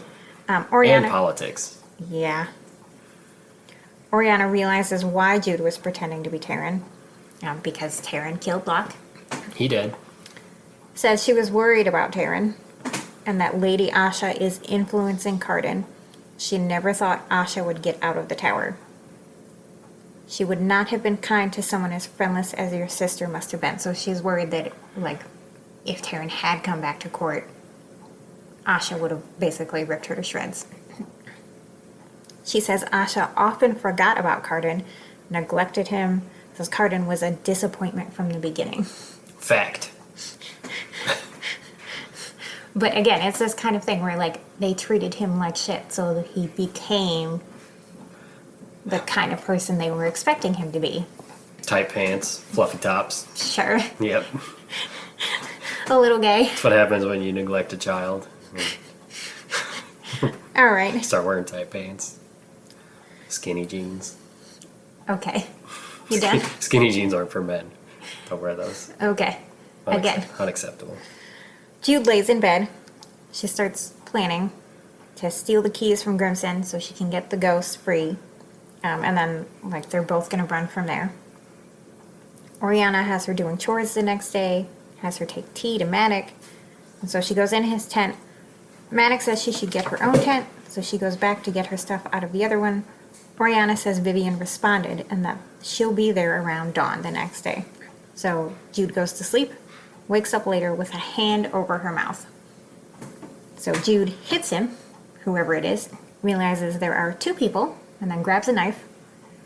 Oriana, and politics. Yeah. Oriana realizes why Jude was pretending to be Taryn. Because Taryn killed Locke. He did. says she was worried about Taryn and that Lady Asha is influencing Carden. She never thought Asha would get out of the tower. She would not have been kind to someone as friendless as your sister must have been. So she's worried that, like, if Taryn had come back to court, Asha would have basically ripped her to shreds. She says Asha often forgot about Carden, neglected him, says Carden was a disappointment from the beginning. Fact. But again, it's this kind of thing where, like, they treated him like shit, so that he became the kind of person they were expecting him to be. Tight pants, fluffy tops. Sure. Yep. A little gay. That's what happens when you neglect a child. All right. Start wearing tight pants. Skinny jeans. Okay. You done? Skinny jeans aren't for men. Don't wear those. Okay. Again. Unacceptable. Jude lays in bed. She starts planning to steal the keys from Grimson so she can get the ghost free. And then, like, they're both going to run from there. Oriana has her doing chores the next day, has her take tea to Maddox. And so she goes in his tent. Maddox says she should get her own tent, so she goes back to get her stuff out of the other one. Oriana says Vivian responded and that she'll be there around dawn the next day. So Jude goes to sleep, wakes up later with a hand over her mouth. So Jude hits him, whoever it is, realizes there are two people, and then grabs a knife.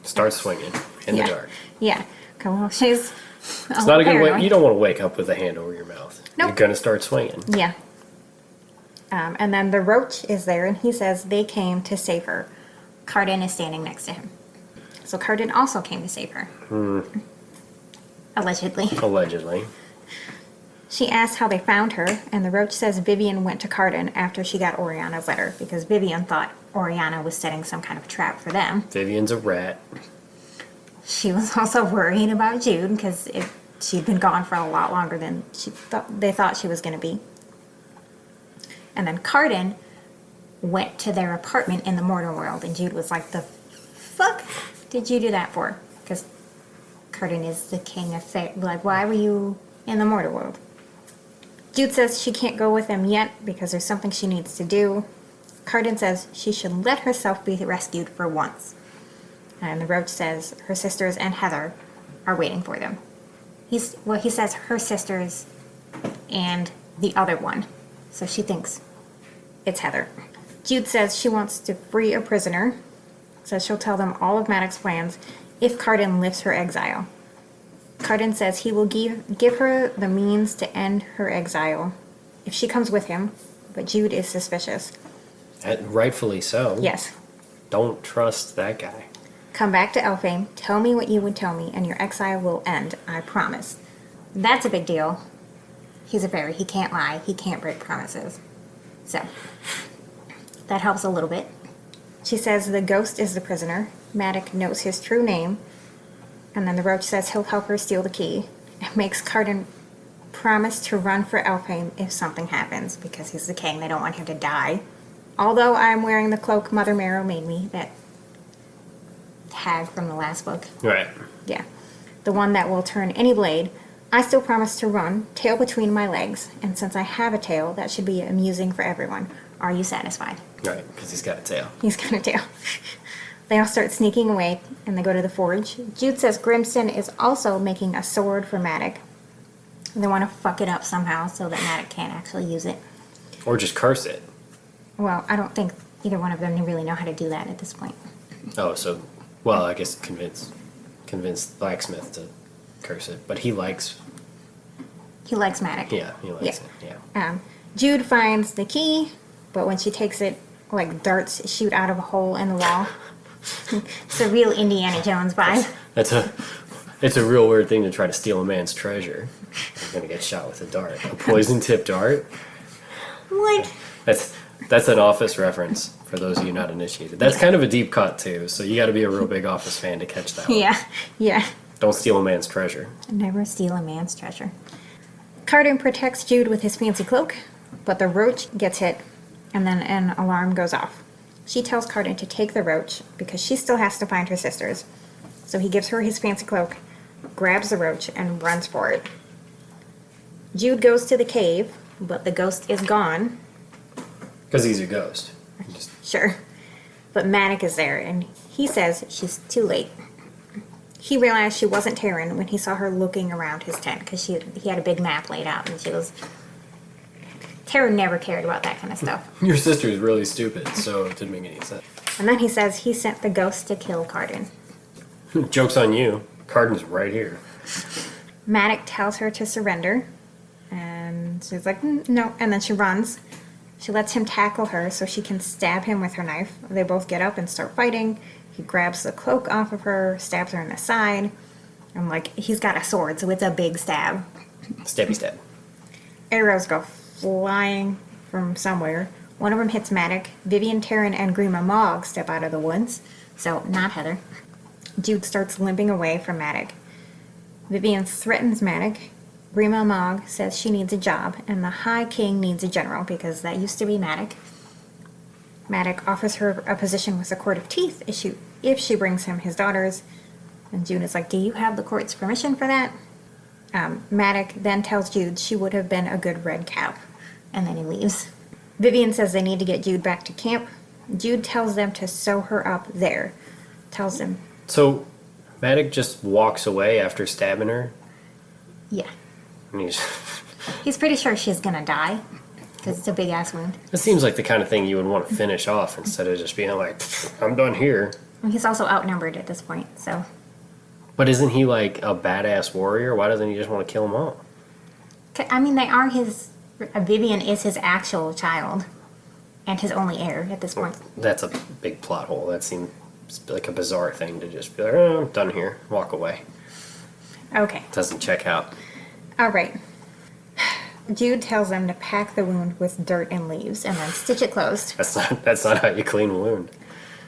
Start swinging in the dark. Yeah. Okay, well, she's It's not a good way. You don't want to wake up with a hand over your mouth. Nope. You're going to start swinging. Yeah. And then the roach is there, and he says they came to save her. Carden is standing next to him. So Carden also came to save her. Allegedly. Allegedly. She asks how they found her, and the roach says Vivian went to Carden after she got Oriana's letter, because Vivian thought Oriana was setting some kind of trap for them. Vivian's a rat. She was also worried about Jude, because she'd been gone for a lot longer than they thought she was going to be. And then Carden went to their apartment in the mortal world, and Jude was like, the fuck did you do that for? Because Carden is the king of like, why were you in the mortal world? Jude says she can't go with them yet because there's something she needs to do. Carden says she should let herself be rescued for once. And the roach says her sisters and Heather are waiting for them. He says her sisters and the other one. So she thinks it's Heather. Jude says she wants to free a prisoner. Says she'll tell them all of Maddox's plans if Carden lifts her exile. Carden says he will give her the means to end her exile if she comes with him, but Jude is suspicious. And rightfully so. Yes. Don't trust that guy. Come back to Elfame, tell me what you would tell me, and your exile will end, I promise. That's a big deal. He's a fairy, he can't lie, he can't break promises. So, that helps a little bit. She says the ghost is the prisoner. Maddox knows his true name. And then the roach says he'll help her steal the key. It makes Carden promise to run for Elfame if something happens, because he's the king, they don't want him to die. Although I'm wearing the cloak Mother Marrow made me, that tag from the last book. Right. Yeah. The one that will turn any blade. I still promise to run, tail between my legs, and since I have a tail, that should be amusing for everyone. Are you satisfied? Right, because he's got a tail. He's got a tail. They all start sneaking away, and they go to the forge. Jude says Grimson is also making a sword for Maddox. They want to fuck it up somehow so that Maddox can't actually use it. Or just curse it. Well, I don't think either one of them really know how to do that at this point. Oh, so, well, I guess convince Blacksmith to curse it. But he likes... He likes Maddox. Yeah, he likes it, yeah. Jude finds the key, but when she takes it, like darts shoot out of a hole in the wall. It's a real Indiana Jones vibe. It's a real weird thing to try to steal a man's treasure. You're gonna get shot with a dart. A poison-tipped dart? What? That's an Office reference for those of you not initiated. That's kind of a deep cut too, so you gotta be a real big Office fan to catch that one. Yeah. Don't steal a man's treasure. Never steal a man's treasure. Carden protects Jude with his fancy cloak, but the roach gets hit, and then an alarm goes off. She tells Carden to take the roach because she still has to find her sisters. So he gives her his fancy cloak, grabs the roach, and runs for it. Jude goes to the cave, but the ghost is gone. Because he's a ghost. Sure. But Maddox is there, and he says she's too late. He realized she wasn't Taryn when he saw her looking around his tent, because he had a big map laid out, and she was... Taryn never cared about that kind of stuff. Your sister's really stupid, so it didn't make any sense. And then he says he sent the ghost to kill Cardin. Joke's on you. Cardin's right here. Maddox tells her to surrender, and she's like, no, and then she runs. She lets him tackle her so she can stab him with her knife. They both get up and start fighting. He grabs the cloak off of her, stabs her in the side. And like, he's got a sword, so it's a big stab. Stabby stab. Arrows go flying from somewhere. One of them hits Maddox. Vivian, Taryn, and Grima Mogg step out of the woods. So, not Heather. Jude starts limping away from Maddox. Vivian threatens Maddox. Grima Mogg says she needs a job, and the High King needs a general, because that used to be Maddox. Maddox offers her a position with the Court of Teeth if she brings him his daughters. And Jude is like, do you have the court's permission for that? Maddox then tells Jude she would have been a good red cap, and then he leaves. Vivian says they need to get Jude back to camp. Jude tells them to sew her up there. Tells them... So, Maddox just walks away after stabbing her? Yeah. And He's pretty sure she's gonna die, because it's a big-ass wound. It seems like the kind of thing you would want to finish off instead of just being like, I'm done here. And he's also outnumbered at this point, so... But isn't he like a badass warrior? Why doesn't he just want to kill them all? I mean, they are his... Vivian is his actual child, and his only heir at this point. That's a big plot hole. That seems like a bizarre thing to just be like, oh, I'm done here. Walk away. Okay. Doesn't check out. All right. Jude tells them to pack the wound with dirt and leaves, and then stitch it closed. That's not how you clean a wound.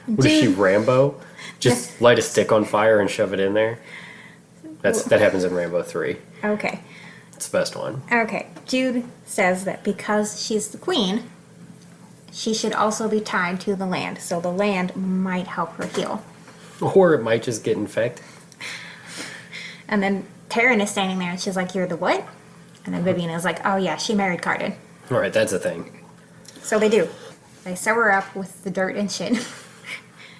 What is she, Rambo? Just light a stick on fire and shove it in there? That happens in Rambo 3. Okay. It's the best one. Okay. Jude says that because she's the queen, she should also be tied to the land, so the land might help her heal. Or it might just get infected. And then Taryn is standing there, and she's like, you're the what? And then Vivian is like, oh yeah, she married Cardin. All right, that's a thing. So they do. They sew her up with the dirt and shit.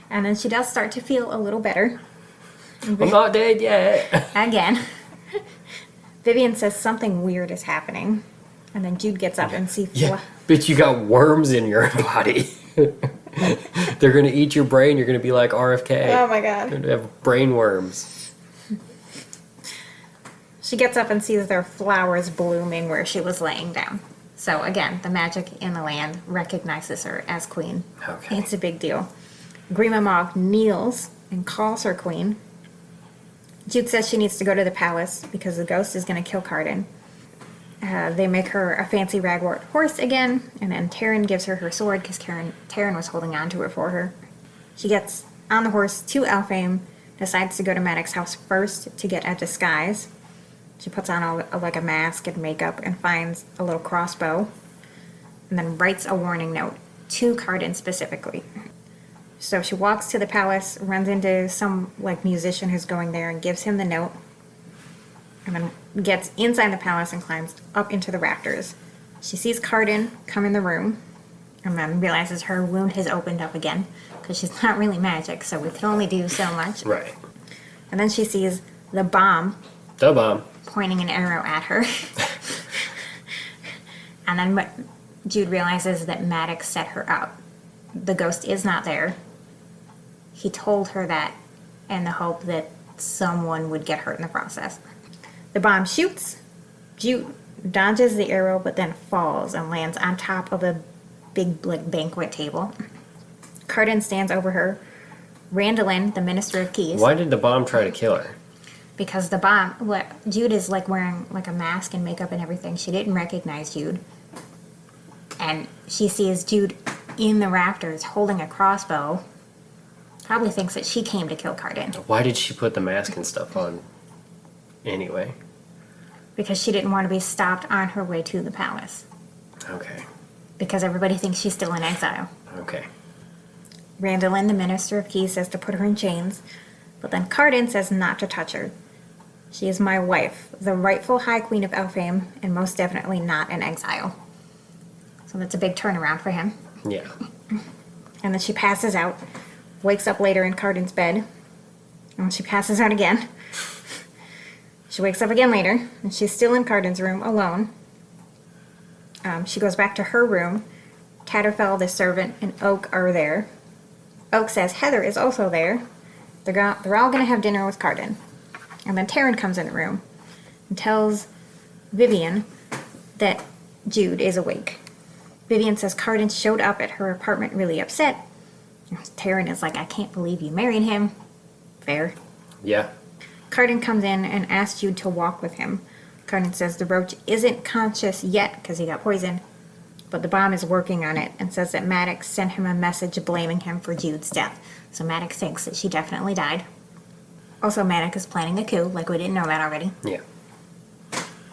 And then she does start to feel a little better. I'm not dead yet. Again. Vivian says something weird is happening. And then Jude gets up and sees... Yeah, bitch, you got worms in your body. They're going to eat your brain. You're going to be like RFK. Oh my god. You're going to have brain worms. She gets up and sees their flowers blooming where she was laying down. So again, the magic in the land recognizes her as queen. Okay. It's a big deal. Grima Mogg kneels and calls her queen. Jude says she needs to go to the palace because the ghost is going to kill Cardin. They make her a fancy ragwort horse again, and then Taryn gives her her sword because Taryn was holding on to it for her. She gets on the horse to Elfame, decides to go to Maddox's house first to get a disguise. She puts on like a mask and makeup and finds a little crossbow, and then writes a warning note to Cardin specifically. So she walks to the palace, runs into some like musician who's going there and gives him the note, and then gets inside the palace and climbs up into the rafters. She sees Cardin come in the room, and then realizes her wound has opened up again, because she's not really magic, so we can only do so much. Right. And then she sees the bomb. The bomb. Pointing an arrow at her. And then Jude realizes that Maddox set her up. The ghost is not there. He told her that in the hope that someone would get hurt in the process. The bomb shoots. Jude dodges the arrow but then falls and lands on top of a big like banquet table. Cardin stands over her. Randolin, the Minister of Keys. Why did the bomb try to kill her? Because the bomb, Jude is like wearing like a mask and makeup and everything. She didn't recognize Jude. And she sees Jude in the rafters holding a crossbow. Probably thinks that she came to kill Cardin. Why did she put the mask and stuff on anyway? Because she didn't want to be stopped on her way to the palace. Okay. Because everybody thinks she's still in exile. Okay. Randolin, the Minister of Keys, says to put her in chains. But then Cardin says not to touch her. She is my wife, the rightful High Queen of Elfhame, and most definitely not in exile. So that's a big turnaround for him. Yeah. And then she passes out, wakes up later in Carden's bed, and she passes out again. She wakes up again later, and she's still in Carden's room alone. She goes back to her room. Tatterfell, the servant, and Oak are there. Oak says Heather is also there. They're all going to have dinner with Carden. And then Taryn comes in the room and tells Vivian that Jude is awake. Vivian says Carden showed up at her apartment really upset. Taryn is like, I can't believe you married him. Fair. Yeah. Carden comes in and asks Jude to walk with him. Carden says the roach isn't conscious yet because he got poisoned, but the bomb is working on it, and says that Maddox sent him a message blaming him for Jude's death. So Maddox thinks that she definitely died. Also, Maddox is planning a coup, like we didn't know that already. Yeah.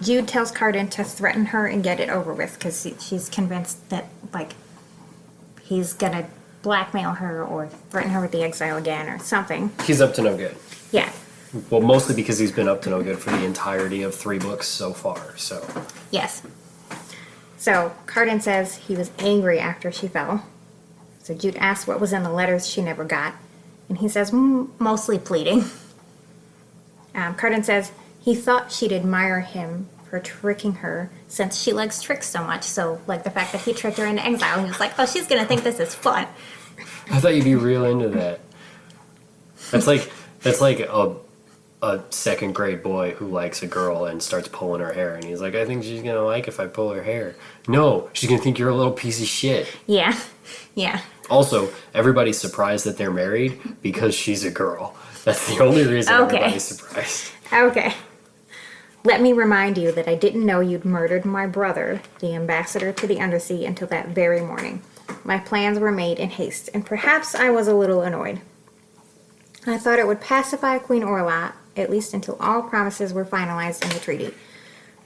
Jude tells Carden to threaten her and get it over with, because she's convinced that, like, he's gonna blackmail her or threaten her with the exile again or something. He's up to no good. Yeah. Well, mostly because he's been up to no good for the entirety of 3 books so far, so. Yes. So, Carden says he was angry after she fell. So Jude asks what was in the letters she never got. And he says, mostly pleading. Carden says he thought she'd admire him for tricking her since she likes tricks so much. So, like, the fact that he tricked her into exile, he was like, oh, she's going to think this is fun. I thought you'd be real into that. That's like a second grade boy who likes a girl and starts pulling her hair, and he's like, I think she's gonna like if I pull her hair. No, she's gonna think you're a little piece of shit. Yeah. Yeah. Also, everybody's surprised that they're married because she's a girl. That's the only reason everybody's surprised. Okay. Let me remind you that I didn't know you'd murdered my brother, the ambassador to the Undersea, until that very morning. My plans were made in haste, and perhaps I was a little annoyed. I thought it would pacify Queen Orla, at least until all promises were finalized in the treaty.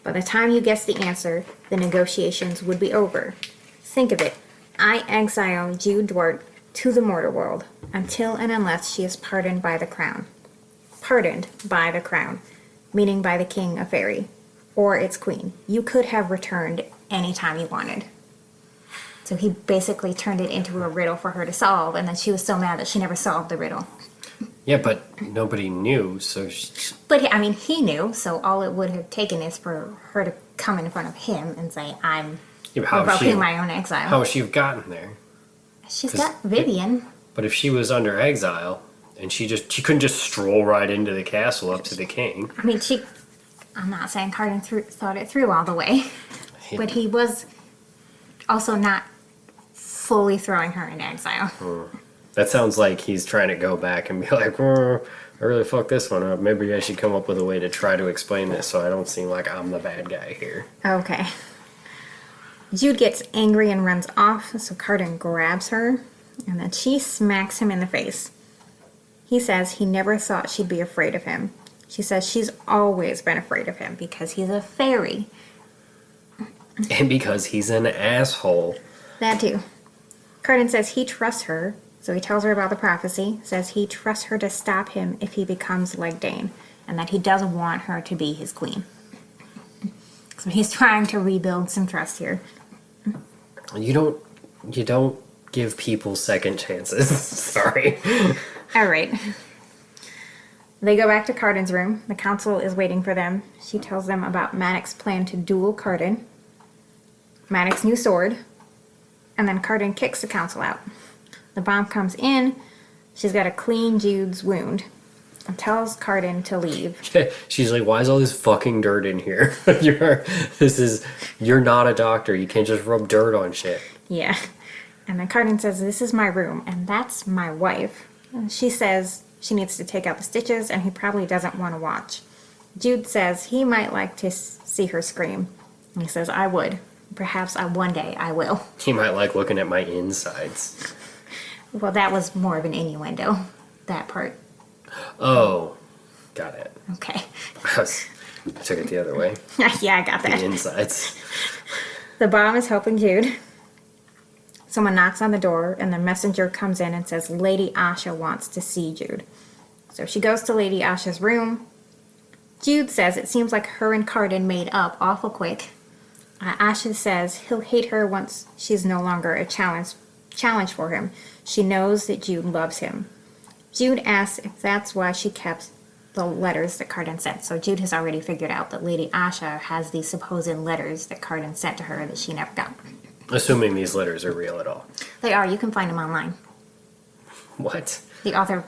By the time you guessed the answer, the negotiations would be over. Think of it. I exile Jude Duarte to the mortal world, until and unless she is pardoned by the crown. Pardoned by the crown, meaning by the king of Fairy, or its queen. You could have returned anytime you wanted. So he basically turned it into a riddle for her to solve, and then she was so mad that she never solved the riddle. Yeah, but nobody knew, so But, I mean, he knew, so all it would have taken is for her to come in front of him and say, I'm revoking my own exile. How would she have gotten there? She's got Vivian. But if she was under exile, and she couldn't just stroll right into the castle up to the king. I mean, I'm not saying Carden thought it through all the way, but he was also not fully throwing her into exile. That sounds like he's trying to go back and be like, I really fucked this one up. Maybe I should come up with a way to try to explain this so I don't seem like I'm the bad guy here. Okay. Jude gets angry and runs off, so Carden grabs her, and then she smacks him in the face. He says he never thought she'd be afraid of him. She says she's always been afraid of him because he's a fairy. And because he's an asshole. That too. Carden says he trusts her, so he tells her about the prophecy, says he trusts her to stop him if he becomes like Dane, and that he doesn't want her to be his queen. So he's trying to rebuild some trust here. You don't give people second chances. Sorry. All right. They go back to Carden's room. The council is waiting for them. She tells them about Maddox's plan to duel Carden, Maddox's new sword, and then Carden kicks the council out. The bomb comes in. She's got to clean Jude's wound and tells Carden to leave. She's like, why is all this fucking dirt in here? You're not a doctor. You can't just rub dirt on shit. Yeah. And then Carden says, this is my room, and that's my wife. And she says she needs to take out the stitches, and he probably doesn't want to watch. Jude says he might like to see her scream. And he says, I would. Perhaps one day I will. He might like looking at my insides. Well, that was more of an innuendo, that part. Oh, got it. Okay. I took it the other way. Yeah, I got that. The insides. The bomb is helping Jude. Someone knocks on the door, and the messenger comes in and says Lady Asha wants to see Jude. So she goes to Lady Asha's room. Jude says it seems like her and Carden made up awful quick. Asha says he'll hate her once she's no longer a challenge for him. She knows that Jude loves him. Jude asks if that's why she kept the letters that Carden sent. So Jude has already figured out that Lady Asha has these supposed letters that Carden sent to her that she never got. Assuming these letters are real at all. They are. You can find them online. What? The author,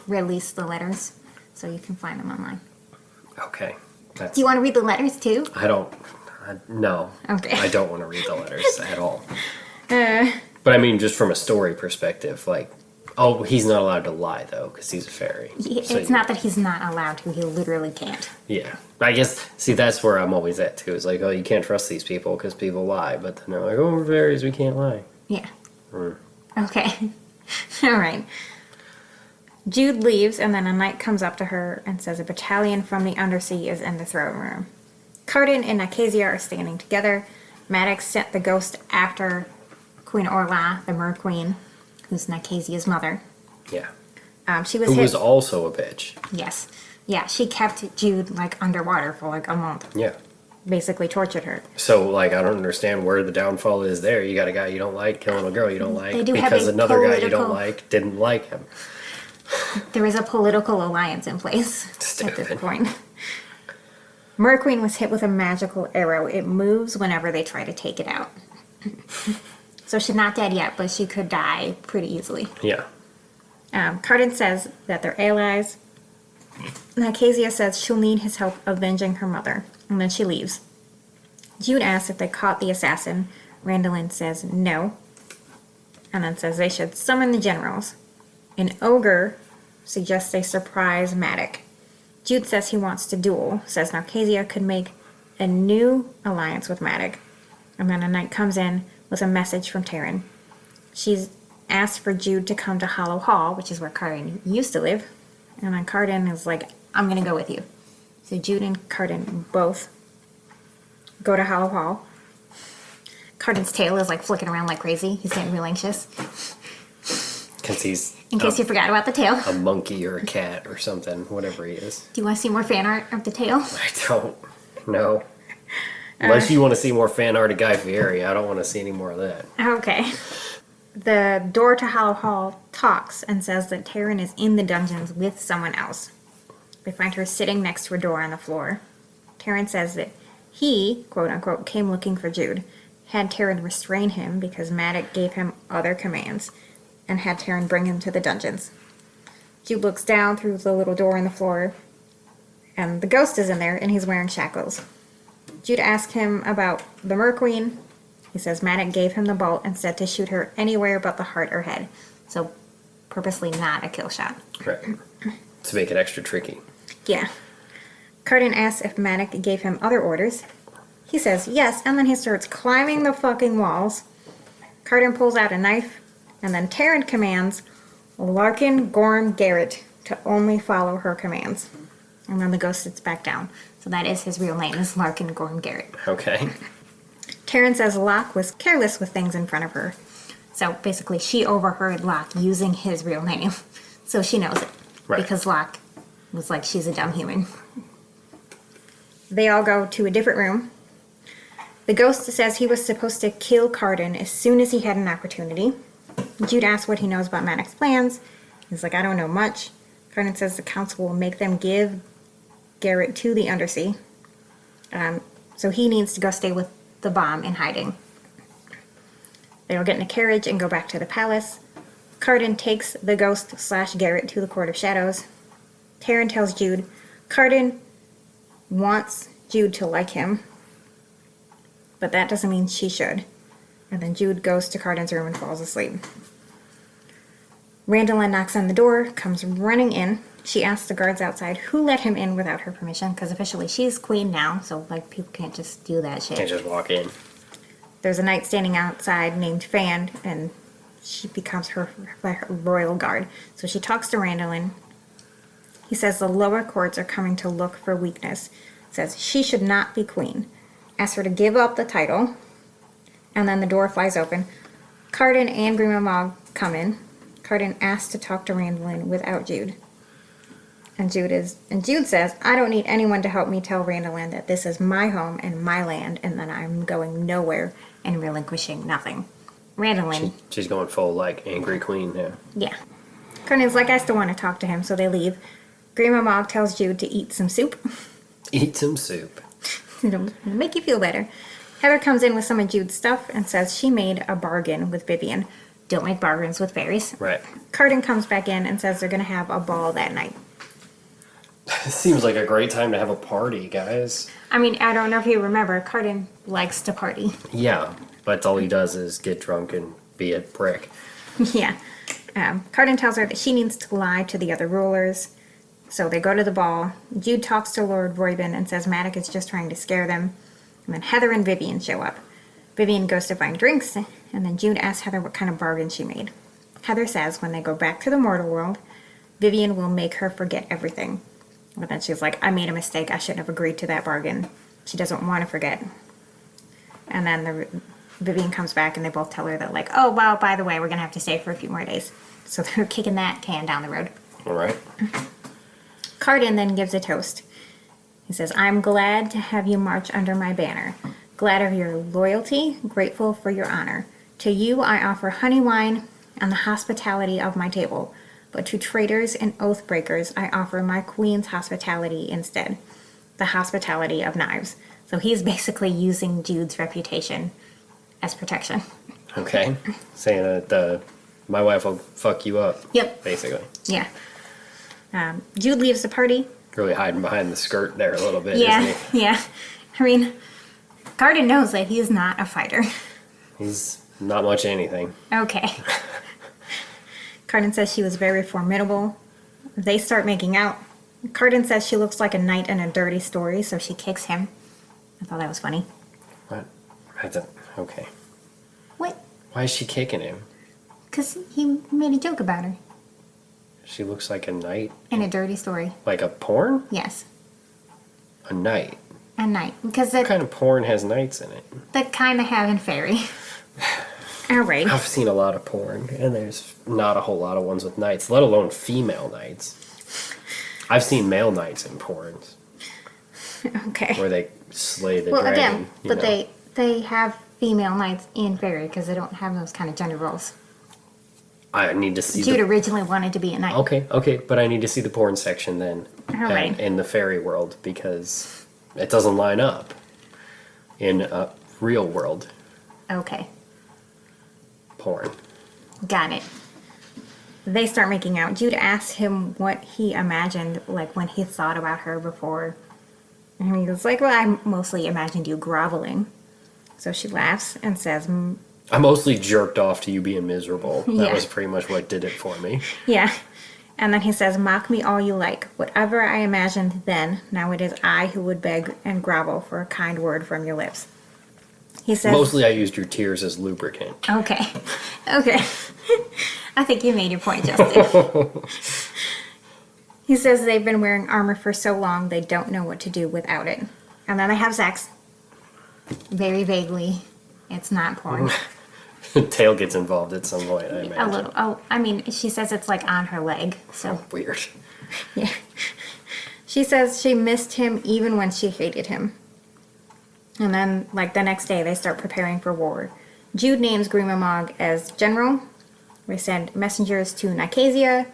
released the letters, so you can find them online. Okay. Do you want to read the letters, too? No. Okay. I don't want to read the letters at all. But I mean, just from a story perspective, he's not allowed to lie, though, because he's a fairy. It's not that he's not allowed to. He literally can't. Yeah. I guess, that's where I'm always at, too. It's like, you can't trust these people because people lie. But then they're like, we're fairies, we can't lie. Yeah. Okay. All right. Jude leaves, and then a knight comes up to her and says a battalion from the Undersea is in the throne room. Carden and Nicasia are standing together. Maddox sent the ghost after Queen Orla, the Mer Queen, who's Nicasia's mother. Yeah. She was Who hit. was also a bitch. Yes. Yeah, she kept Jude, underwater for, a month. Yeah. Basically tortured her. So, I don't understand where the downfall is there. You got a guy you don't like killing a girl you don't like They do have because a another guy you political- don't like didn't like him. There is a political alliance in place at this Stupid. point. Merqueen was hit with a magical arrow. It moves whenever they try to take it out. So she's not dead yet, but she could die pretty easily. Yeah. Carden says that they're allies. Nicasia says she'll need his help avenging her mother, and then she leaves. Jude asks if they caught the assassin. Randolin says no, and then says they should summon the generals. An ogre suggests they surprise Maddox. Jude says he wants to duel, says Nicasia could make a new alliance with Maddox, and then a knight comes in with a message from Taryn. She's asked for Jude to come to Hollow Hall, which is where Carden used to live, and then Carden is like, I'm going to go with you. So Jude and Carden both go to Hollow Hall. Carden's tail is flicking around like crazy. He's getting real anxious. Because he's In case you forgot about the tail. a monkey or a cat or something, whatever he is. Do you want to see more fan art of the tail? I don't know. Unless you want to see more fan art of Guy Fieri, I don't want to see any more of that. Okay. The door to Hollow Hall talks and says that Taryn is in the dungeons with someone else. They find her sitting next to a door on the floor. Taryn says that he, quote unquote, came looking for Jude, had Taryn restrain him because Maddox gave him other commands, and had Taryn bring him to the dungeons. Jude looks down through the little door in the floor, and the ghost is in there, and he's wearing shackles. Jude asks him about the Merqueen. He says Maddox gave him the bolt and said to shoot her anywhere but the heart or head. So, purposely not a kill shot. Right. To make it extra tricky. Yeah. Carden asks if Maddox gave him other orders. He says yes, and then he starts climbing the fucking walls. Carden pulls out a knife, and then Taryn commands Larkin Gorm Garrett to only follow her commands. And then the ghost sits back down. So that is his real name, is Larkin Gorm Garrett. Okay. Taryn says Locke was careless with things in front of her. So basically, she overheard Locke using his real name. So she knows it. Right. Because Locke was like, she's a dumb human. They all go to a different room. The ghost says he was supposed to kill Carden as soon as he had an opportunity. Jude asks what he knows about Maddox's plans. He's like, I don't know much. Carden says the council will make them give Garrett to the Undersea. So he needs to go stay with the bomb in hiding. They'll get in a carriage and go back to the palace. Carden takes the ghost / Garrett to the Court of Shadows. Taryn tells Jude Carden wants Jude to like him, but that doesn't mean she should. And then Jude goes to Carden's room and falls asleep. Randolin knocks on the door, comes running in. She asks the guards outside who let him in without her permission, because officially she's queen now, so people can't just do that shit. Can't just walk in. There's a knight standing outside named Fan, and she becomes her royal guard. So she talks to Randolin. He says the lower courts are coming to look for weakness. Says she should not be queen. Asks her to give up the title. And then the door flies open. Carden and Grima Mog come in. Carden asks to talk to Randolin without Jude. And Jude says, I don't need anyone to help me tell Randallin that this is my home and my land, and that I'm going nowhere and relinquishing nothing. Randallin. She's going full, like, angry queen here. Yeah. Carnan's like, I still want to talk to him, so they leave. Grandma Mog tells Jude to eat some soup. Eat some soup. It'll make you feel better. Heather comes in with some of Jude's stuff and says she made a bargain with Vivian. Don't make bargains with fairies. Right. Carden comes back in and says they're going to have a ball that night. Seems like a great time to have a party, guys. I mean, I don't know if you remember, Carden likes to party. Yeah, but all he does is get drunk and be a prick. Yeah. Carden tells her that she needs to lie to the other rulers. So they go to the ball. Jude talks to Lord Royben and says Maddox is just trying to scare them. And then Heather and Vivian show up. Vivian goes to find drinks, and then Jude asks Heather what kind of bargain she made. Heather says when they go back to the mortal world, Vivian will make her forget everything. But then she's like, I made a mistake. I shouldn't have agreed to that bargain. She doesn't want to forget. And then Vivian comes back and they both tell her that, like, oh, well, by the way, we're going to have to stay for a few more days. So they're kicking that can down the road. All right. Carden then gives a toast. He says, I'm glad to have you march under my banner. Glad of your loyalty, grateful for your honor. To you I offer honey wine and the hospitality of my table. But to traitors and oath breakers, I offer my queen's hospitality instead. The hospitality of knives. So he's basically using Jude's reputation as protection. Okay. Saying that my wife will fuck you up. Yep. Basically. Yeah. Jude leaves the party. Really hiding behind the skirt there a little bit, Yeah, isn't he? yeah. I mean, Carden knows that he is not a fighter. He's not much anything. Okay. Carden says she was very formidable. They start making out. Carden says she looks like a knight in a dirty story, so she kicks him. I thought that was funny. What? Okay. What? Why is she kicking him? Because he made a joke about her. She looks like a knight? In a dirty story. Like a porn? Yes. A knight? A knight. Because What kind of porn has knights in it? that kind of have in fairy. Alright. I've seen a lot of porn, and there's not a whole lot of ones with knights, let alone female knights. I've seen male knights in porns Okay. where they slay the Well, dragon. again, you but know. they have female knights in fairy because they don't have those kind of gender roles. I need to see Jude the... originally wanted to be a knight. Okay, but I need to see the porn section then Alright. in the fairy world because it doesn't line up in real world Okay. porn. Got it. They start making out. Jude asks him what he imagined, like when he thought about her before. And he was like, well, I mostly imagined you groveling. So she laughs and says, I mostly jerked off to you being miserable. That Yeah. was pretty much what did it for me. yeah. And then he says, mock me all you like. Whatever I imagined then, now it is I who would beg and grovel for a kind word from your lips. He says, Mostly I used your tears as lubricant. Okay. Okay. I think you made your point, Justin. He says they've been wearing armor for so long they don't know what to do without it. And then they have sex. Very vaguely. It's not porn. Tail gets involved at some point, I imagine. A little. Oh, I mean, she says it's like on her leg. So, Weird. yeah. She says she missed him even when she hated him. And then, like, the next day, they start preparing for war. Jude names Grima Mog as general. We send messengers to Nicasia.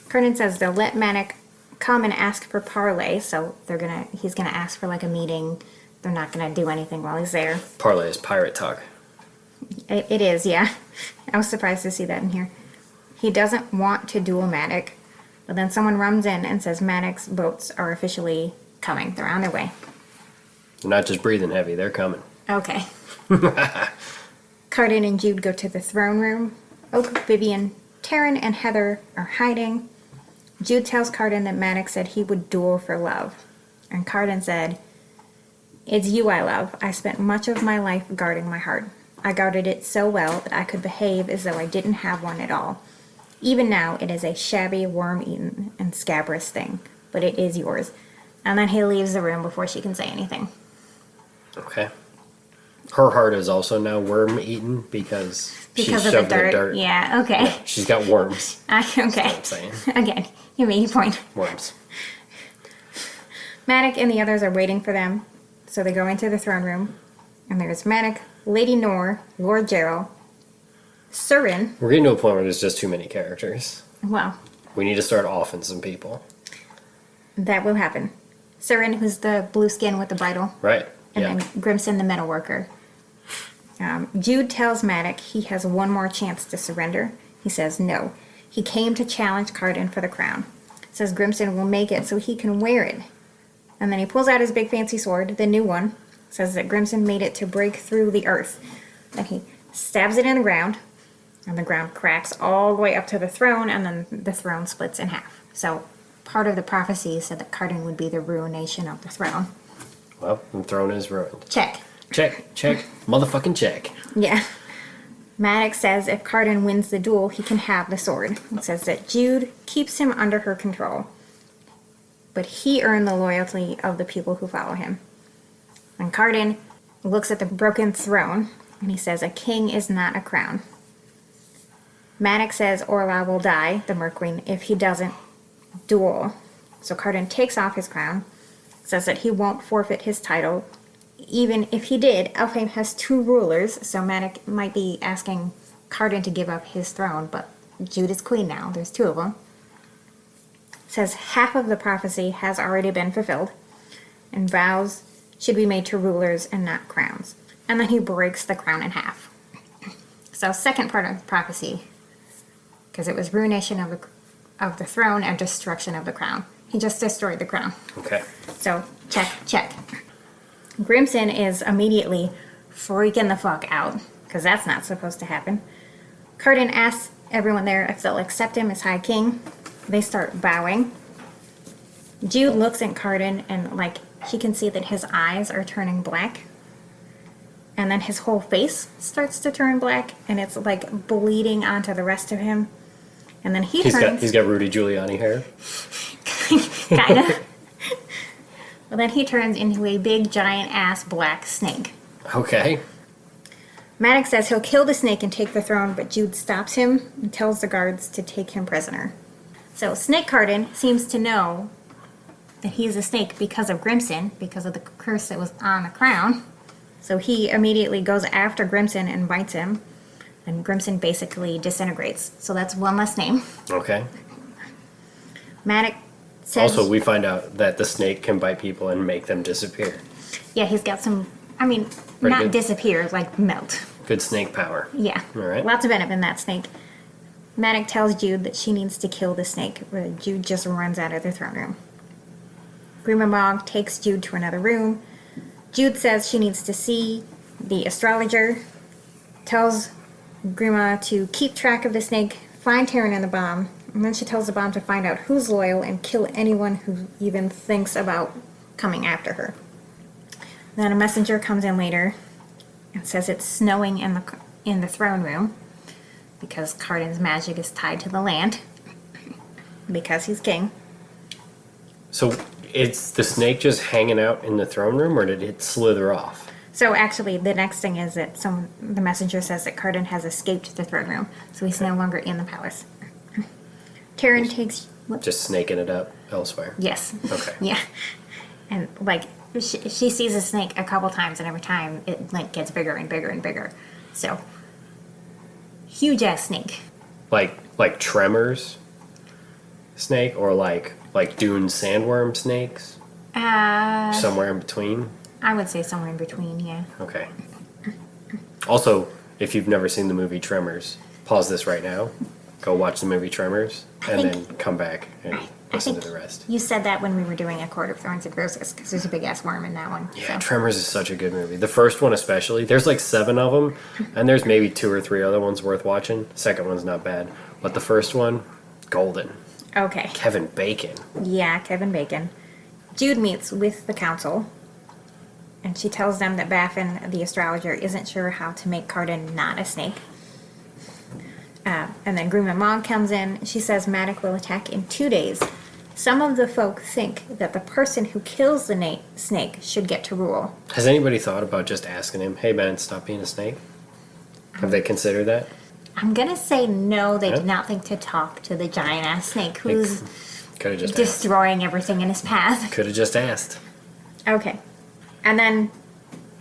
Kernan says they'll let Manic come and ask for parley, so he's gonna ask for like a meeting. They're not gonna do anything while he's there. Parlay is pirate talk. It is, yeah. I was surprised to see that in here. He doesn't want to duel Maddox, but then someone runs in and says Maddox's boats are officially coming. They're on their way. They're not just breathing heavy, they're coming. Okay. Carden and Jude go to the throne room. Oak, Vivian, Taryn, and Heather are hiding. Jude tells Carden that Maddox said he would duel for love. And Carden said, it's you I love. I spent much of my life guarding my heart. I guarded it so well that I could behave as though I didn't have one at all. Even now, it is a shabby, worm-eaten, and scabrous thing, but it is yours. And then he leaves the room before she can say anything. Okay. Her heart is also now worm-eaten because she's Because of shoved the in the dirt. dirt. Yeah, okay. Yeah, she's got worms. Okay. That's what I'm saying. Again, you made your point. Worms. Maddox and the others are waiting for them, so they go into the throne room, and there's Maddox, Lady Nor, Lord Gerald, Surin. We're getting to a point where there's just too many characters. Well, We need to start offing some people. that will happen. Surin, who's the blue skin with the bridle, Right. and Yeah. then Grimson, the metal worker. Jude tells Maddox he has one more chance to surrender. He says no. He came to challenge Carden for the crown. Says Grimson will make it so he can wear it. And then he pulls out his big fancy sword, the new one. Says that Grimson made it to break through the earth. Then he stabs it in the ground, and the ground cracks all the way up to the throne, and then the throne splits in half. So part of the prophecy said that Carden would be the ruination of the throne. Well, the throne is ruined. Check. Check, motherfucking check. Yeah. Maddox says if Carden wins the duel, he can have the sword. It says that Jude keeps him under her control, but he earned the loyalty of the people who follow him. And Carden looks at the broken throne, and he says a king is not a crown. Maddox says Orla will die, the Merqueen, if he doesn't duel. So Carden takes off his crown, says that he won't forfeit his title. Even if he did, Elfheim has 2 rulers, so Maddox might be asking Carden to give up his throne, but Jude is queen now. There's 2 of them. Says half of the prophecy has already been fulfilled, and vows should be made to rulers and not crowns. And then he breaks the crown in half. So second part of the prophecy, because it was ruination of the throne and destruction of the crown. He just destroyed the crown. Okay. So, check. Grimson is immediately freaking the fuck out, because that's not supposed to happen. Carden asks everyone there if they'll accept him as High King. They start bowing. Jude looks at Carden, and, like, she can see that his eyes are turning black. And then his whole face starts to turn black, and it's, like, bleeding onto the rest of him. And then he's got Rudy Giuliani hair. kind of. Well, then he turns into a big, giant-ass black snake. Okay. Maddox says he'll kill the snake and take the throne, but Jude stops him and tells the guards to take him prisoner. So Snake Carden seems to know that he's a snake because of Grimson, because of the curse that was on the crown. So he immediately goes after Grimson and bites him, and Grimson basically disintegrates. So that's one less name. Okay. Maddox says... Also, we find out that the snake can bite people and make them disappear. Yeah, he's got some... I mean, Pretty not good. disappear, like melt. Good snake power. Yeah. All right. Lots of venom in that snake. Maddox tells Jude that she needs to kill the snake, but Jude just runs out of the throne room. Grimabog takes Jude to another room. Jude says she needs to see the astrologer, tells Grima to keep track of the snake, find Terran and the bomb, and then she tells the bomb to find out who's loyal and kill anyone who even thinks about coming after her. Then a messenger comes in later and says it's snowing in the throne room because Carden's magic is tied to the land because he's king. So it's the snake just hanging out in the throne room, or did it slither off? So actually, the next thing is that the messenger says that Carden has escaped the throne room, so he's no longer in the palace. Terran takes... What? Just snaking it up elsewhere. Yes. Okay. Yeah. And, like, she sees a snake a couple times, and every time it, like, gets bigger and bigger and bigger. So, huge-ass snake. Like Tremors snake, or like Dune sandworm snakes? Somewhere in between? I would say somewhere in between, yeah. Okay. Also, if you've never seen the movie Tremors, pause this right now, go watch the movie Tremors, and then come back and listen to the rest. You said that when we were doing A Court of Thorns and Roses, because there's a big-ass worm in that one. Yeah, so. Tremors is such a good movie. The first one especially. There's like 7 of them, and there's maybe 2 or 3 other ones worth watching. Second one's not bad. But the first one, golden. Okay. Kevin Bacon. Yeah, Kevin Bacon. Jude meets with the council, and she tells them that Baffin, the astrologer, isn't sure how to make Carden not a snake. And then Grima Mog comes in. She says Maddox will attack in 2 days, Some of the folk think that the person who kills the snake should get to rule. Has anybody thought about just asking him, hey man, stop being a snake? Have they considered that? I'm gonna say no, they Yeah. did not think to talk to the giant ass snake who's Could have just asked. destroying everything in his path. Could have just asked. Okay. And then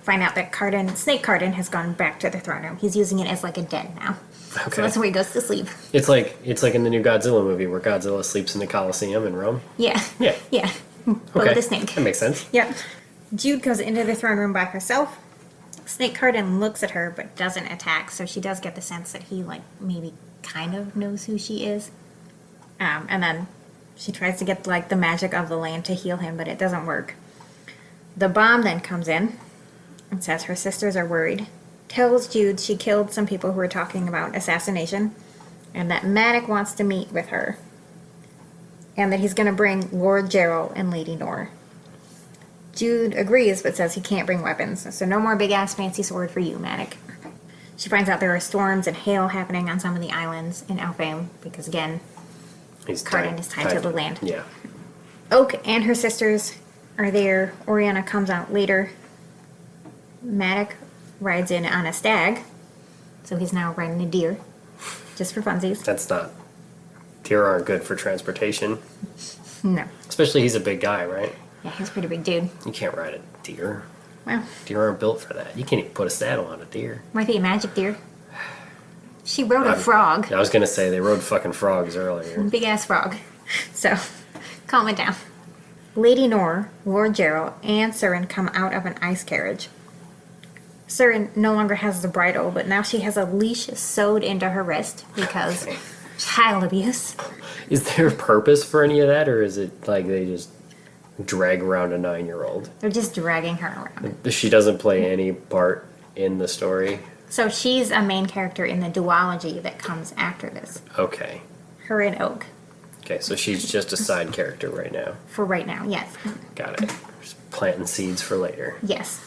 find out that Snake Carden has gone back to the throne room. He's using it as like a den now. Okay. So that's where he goes to sleep. It's like in the new Godzilla movie where Godzilla sleeps in the Colosseum in Rome. Yeah. Yeah. Yeah. But Okay. with a snake. That makes sense. Yep. Jude goes into the throne room by herself. Snake Carden looks at her but doesn't attack, so she does get the sense that he like maybe kind of knows who she is. And then she tries to get like the magic of the land to heal him, but it doesn't work. The bomb then comes in and says her sisters are worried. Tells Jude she killed some people who were talking about assassination, and that Maddox wants to meet with her. And that he's going to bring Lord Gerald and Lady Nor. Jude agrees, but says he can't bring weapons, so no more big-ass fancy sword for you, Maddox. She finds out there are storms and hail happening on some of the islands in Elfame, because again, He's Carden is tied to the land. Yeah. Oak and her sisters are there. Oriana comes out later. Maddox rides in on a stag, so he's now riding a deer, just for funsies. That's not. Deer aren't good for transportation. No. Especially he's a big guy, right? Yeah, he's a pretty big dude. You can't ride a deer. Well, Deer aren't built for that. You can't even put a saddle on a deer. might be a magic deer. She rode a I'm- frog. I was gonna say they rode fucking frogs earlier. Big ass frog. So, calm it down. Lady Nor, Lord Gerald, and Surin come out of an ice carriage. Surin no longer has the bridle, but now she has a leash sewed into her wrist because child abuse. Is there a purpose for any of that, or is it like they just drag around a 9-year-old? They're just dragging her around. She doesn't play any part in the story. So she's a main character in the duology that comes after this. Okay. Her and Oak. Okay, so she's just a side character right now. For right now, yes. Got it. Just planting seeds for later. Yes.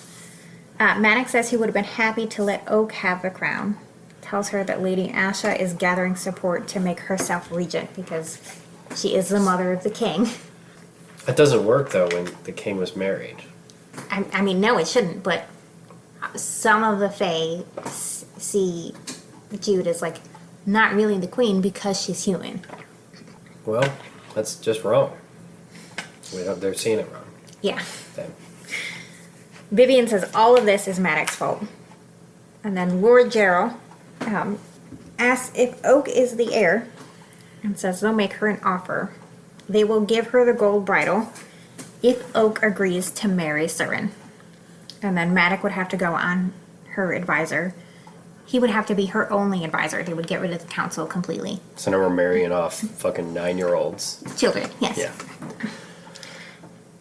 Maddox says he would have been happy to let Oak have the crown. Tells her that Lady Asha is gathering support to make herself regent because she is the mother of the king. That doesn't work though when the king was married. I mean, no, it shouldn't, but some of the Fae see Jude as like not really the queen because she's human. Well, that's just wrong. They're seeing it wrong. Yeah. Then. Vivian says all of this is Maddox's fault. And then Lord Gerald asks if Oak is the heir and says they'll make her an offer. They will give her the gold bridle if Oak agrees to marry Surin. And then Maddox would have to go on her advisor. He would have to be her only advisor. They would get rid of the council completely. So now we're marrying off fucking 9-year-olds. Children, yes. Yeah.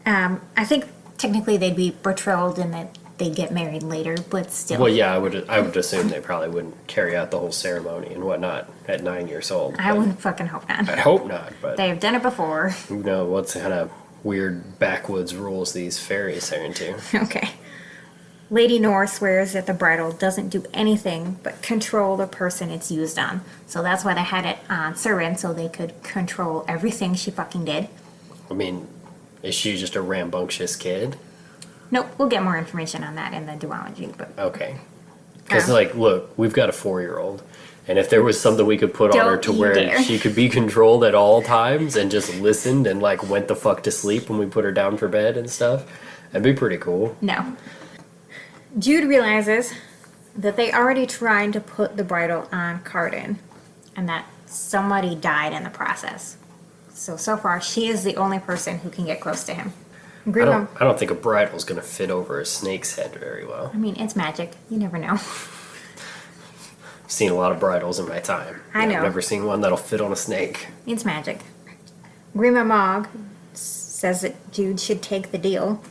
I think technically they'd be betrothed and that they'd get married later, but still. Well, yeah, I would assume they probably wouldn't carry out the whole ceremony and whatnot at 9 years old. I but wouldn't fucking hope not. I hope not, but They've done it before. who knows what kind of weird backwoods rules these fairies are into. Okay. Lady Nor swears that the bridle doesn't do anything but control the person it's used on. So that's why they had it on Surin, so they could control everything she fucking did. I mean, is she just a rambunctious kid? Nope, we'll get more information on that in the duology, but Okay. Because, Oh. like, look, we've got a 4-year-old. And if there was something we could put on her Don't to you where dare. she could be controlled at all times and just listened and, like, went the fuck to sleep when we put her down for bed and stuff, that'd be pretty cool. no. Jude realizes that they already tried to put the bridle on Carden and that somebody died in the process. So far, she is the only person who can get close to him. I don't think a bridle's gonna fit over a snake's head very well. I mean, it's magic. You never know. I've seen a lot of bridles in my time. I know. I've never seen one that'll fit on a snake. It's magic. Grima Mog says that Jude should take the deal,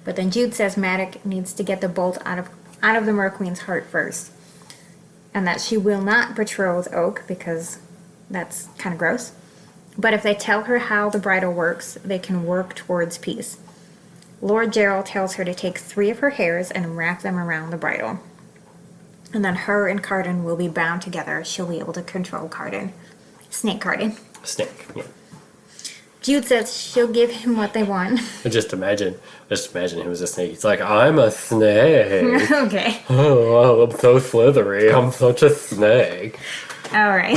but then Jude says Maddox needs to get the bolt out of the Mer Queen's heart first, and that she will not betroth Oak because that's kind of gross. But if they tell her how the bridle works, they can work towards peace. Lord Gerald tells her to take 3 of her hairs and wrap them around the bridle. And then her and Carden will be bound together. She'll be able to control Carden. Snake Carden. Snake, yeah. Jude says she'll give him what they want. Just imagine him as a snake. He's like, I'm a snake. Okay. Oh, I'm so slithery. I'm such a snake. All right.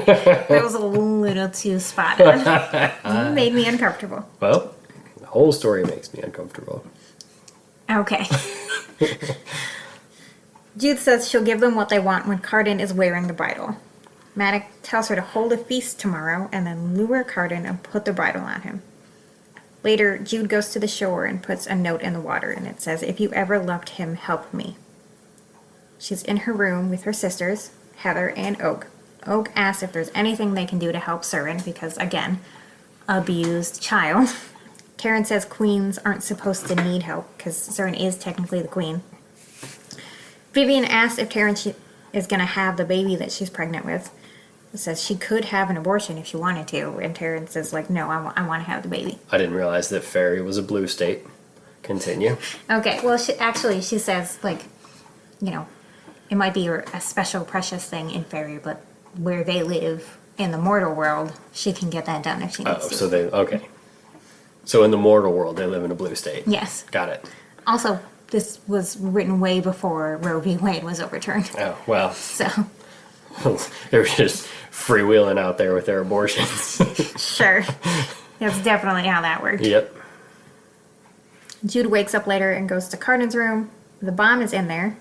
That was a little too spot on. Made me uncomfortable. Well, the whole story makes me uncomfortable. Okay. Jude says she'll give them what they want when Carden is wearing the bridle. Maddox tells her to hold a feast tomorrow and then lure Carden and put the bridle on him. Later, Jude goes to the shore and puts a note in the water, and it says, "If you ever loved him, help me." She's in her room with her sisters, Heather and Oak. Oak asks if there's anything they can do to help Surin because, again, abused child. Taryn says queens aren't supposed to need help because Surin is technically the queen. Vivian asks if Taryn is going to have the baby that she's pregnant with. Says she could have an abortion if she wanted to, and Taryn says, like, no, I want to have the baby. I didn't realize that Fairy was a blue state. Continue. Okay, well, she says, like, you know, it might be a special, precious thing in Fairy, but where they live in the mortal world, she can get that done if she needs to. Okay. So in the mortal world, they live in a blue state. Yes. Got it. Also, this was written way before Roe v. Wade was overturned. Oh, well. So. They were just freewheeling out there with their abortions. Sure. That's definitely how that worked. Yep. Jude wakes up later and goes to Carden's room. The bomb is in there.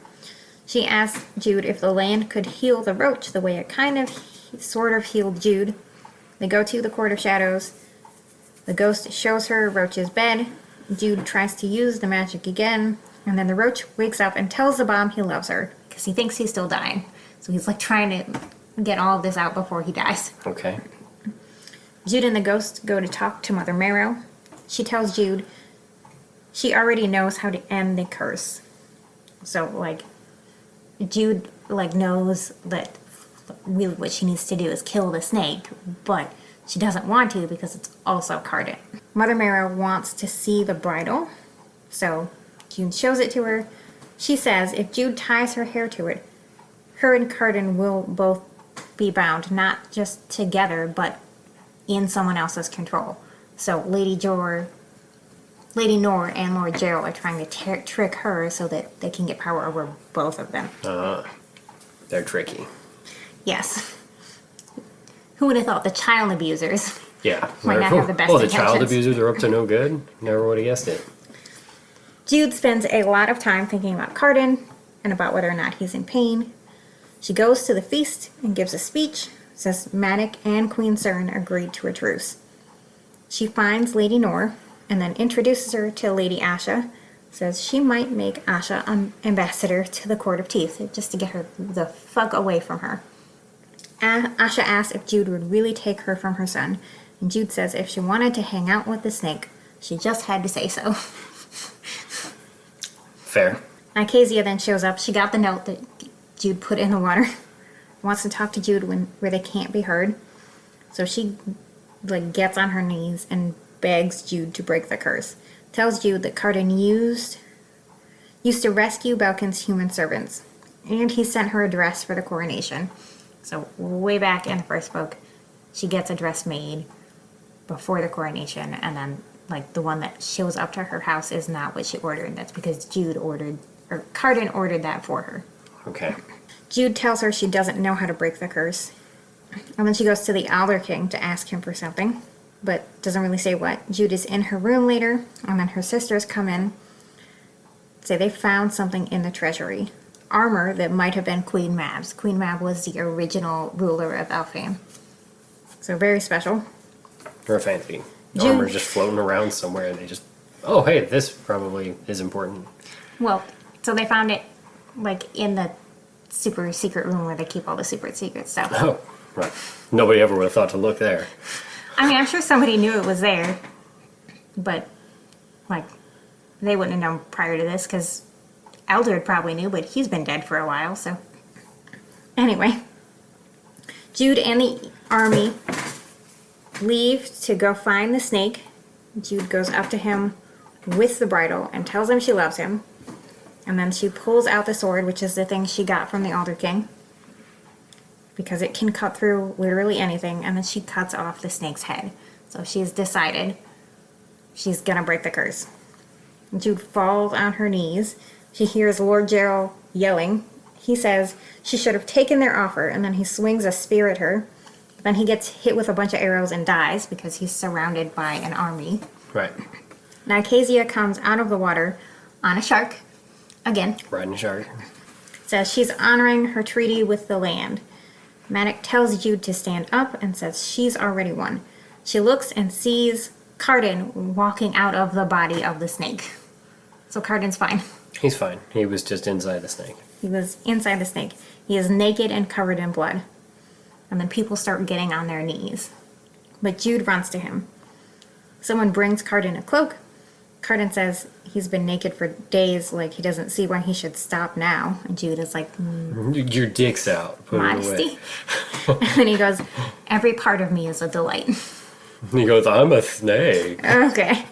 She asks Jude if the land could heal the roach the way it sort of healed Jude. They go to the Court of Shadows. The ghost shows her Roach's bed. Jude tries to use the magic again, and then the Roach wakes up and tells the bomb he loves her because he thinks he's still dying. So he's like trying to get all of this out before he dies. Okay. Jude and the ghost go to talk to Mother Marrow. She tells Jude she already knows how to end the curse. So, like, Jude, like, knows that really what she needs to do is kill the snake, but she doesn't want to because it's also Carden. Mother Marrow wants to see the bridle, so Jude shows it to her. She says if Jude ties her hair to it, her and Carden will both be bound, not just together, but in someone else's control. So Lady Nor and Lord Gerald are trying to trick her so that they can get power over both of them. They're tricky. Yes. Who would have thought the child abusers Yeah. might not have the best the intentions? child abusers are up to no good? Never would have guessed it. Jude spends a lot of time thinking about Carden and about whether or not he's in pain. She goes to the feast and gives a speech, says Manik and Queen Surin agreed to a truce. She finds Lady Nor and then introduces her to Lady Asha, says she might make Asha an ambassador to the Court of Teeth, just to get her the fuck away from her. Asha asks if Jude would really take her from her son, and Jude says if she wanted to hang out with the snake, she just had to say so. Fair. Icazia then shows up. She got the note that Jude put in the water. Wants to talk to Jude where they can't be heard. So she gets on her knees and begs Jude to break the curse. Tells Jude that Carden used to rescue Belkin's human servants, and he sent her a dress for the coronation. So way back in the first book, she gets a dress made before the coronation, and then the one that shows up to her house is not what she ordered. That's because Carden ordered that for her. Okay. Jude tells her she doesn't know how to break the curse. And then she goes to the Elder King to ask him for something, but doesn't really say what. Jude is in her room later, and then her sisters come in, say they found something in the treasury. Armor that might have been Queen Mab's. Queen Mab was the original ruler of Elfham. So very special. Or fancy. Jude- Armor's just floating around somewhere and they just, oh, hey, this probably is important. Well, so they found it in the super secret room where they keep all the super secret stuff. Oh, right. Nobody ever would have thought to look there. I mean, I'm sure somebody knew it was there, but they wouldn't have known prior to this because Eldred probably knew, but he's been dead for a while, so. Anyway, Jude and the army leave to go find the snake. Jude goes up to him with the bridle and tells him she loves him. And then she pulls out the sword, which is the thing she got from the Elder King, because it can cut through literally anything, and then she cuts off the snake's head. So she's decided she's gonna break the curse. Jude falls on her knees. She hears Lord Gerald yelling. He says she should have taken their offer, and then he swings a spear at her. Then he gets hit with a bunch of arrows and dies because he's surrounded by an army. Right. Now Kezia comes out of the water on a shark. Again. Riding a shark. Says she's honoring her treaty with the land. Maddox tells Jude to stand up and says she's already won. She looks and sees Carden walking out of the body of the snake. So Carden's fine. He's fine. He was just inside the snake. He was inside the snake. He is naked and covered in blood. And then people start getting on their knees. But Jude runs to him. Someone brings Carden a cloak. Carden says he's been naked for days, like he doesn't see why he should stop now. And Jude is like, Your dick's out. Put modesty. It away. And he goes, every part of me is a delight. He goes, I'm a snake. Okay.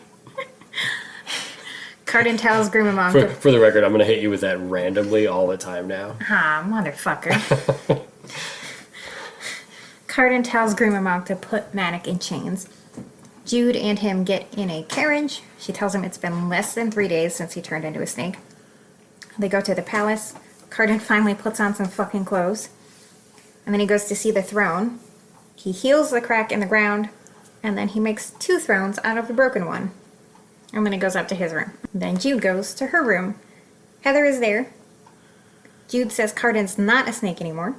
Carden tells Grimamon For the record, I'm going to hit you with that randomly all the time now. Ah, motherfucker. Carden tells Grimamon to put Maddox in chains. Jude and him get in a carriage. She tells him it's been less than 3 days since he turned into a snake. They go to the palace. Carden finally puts on some fucking clothes. And then he goes to see the throne. He heals the crack in the ground. And then he makes 2 thrones out of the broken one. And then he goes up to his room. Then Jude goes to her room. Heather is there. Jude says Carden's not a snake anymore.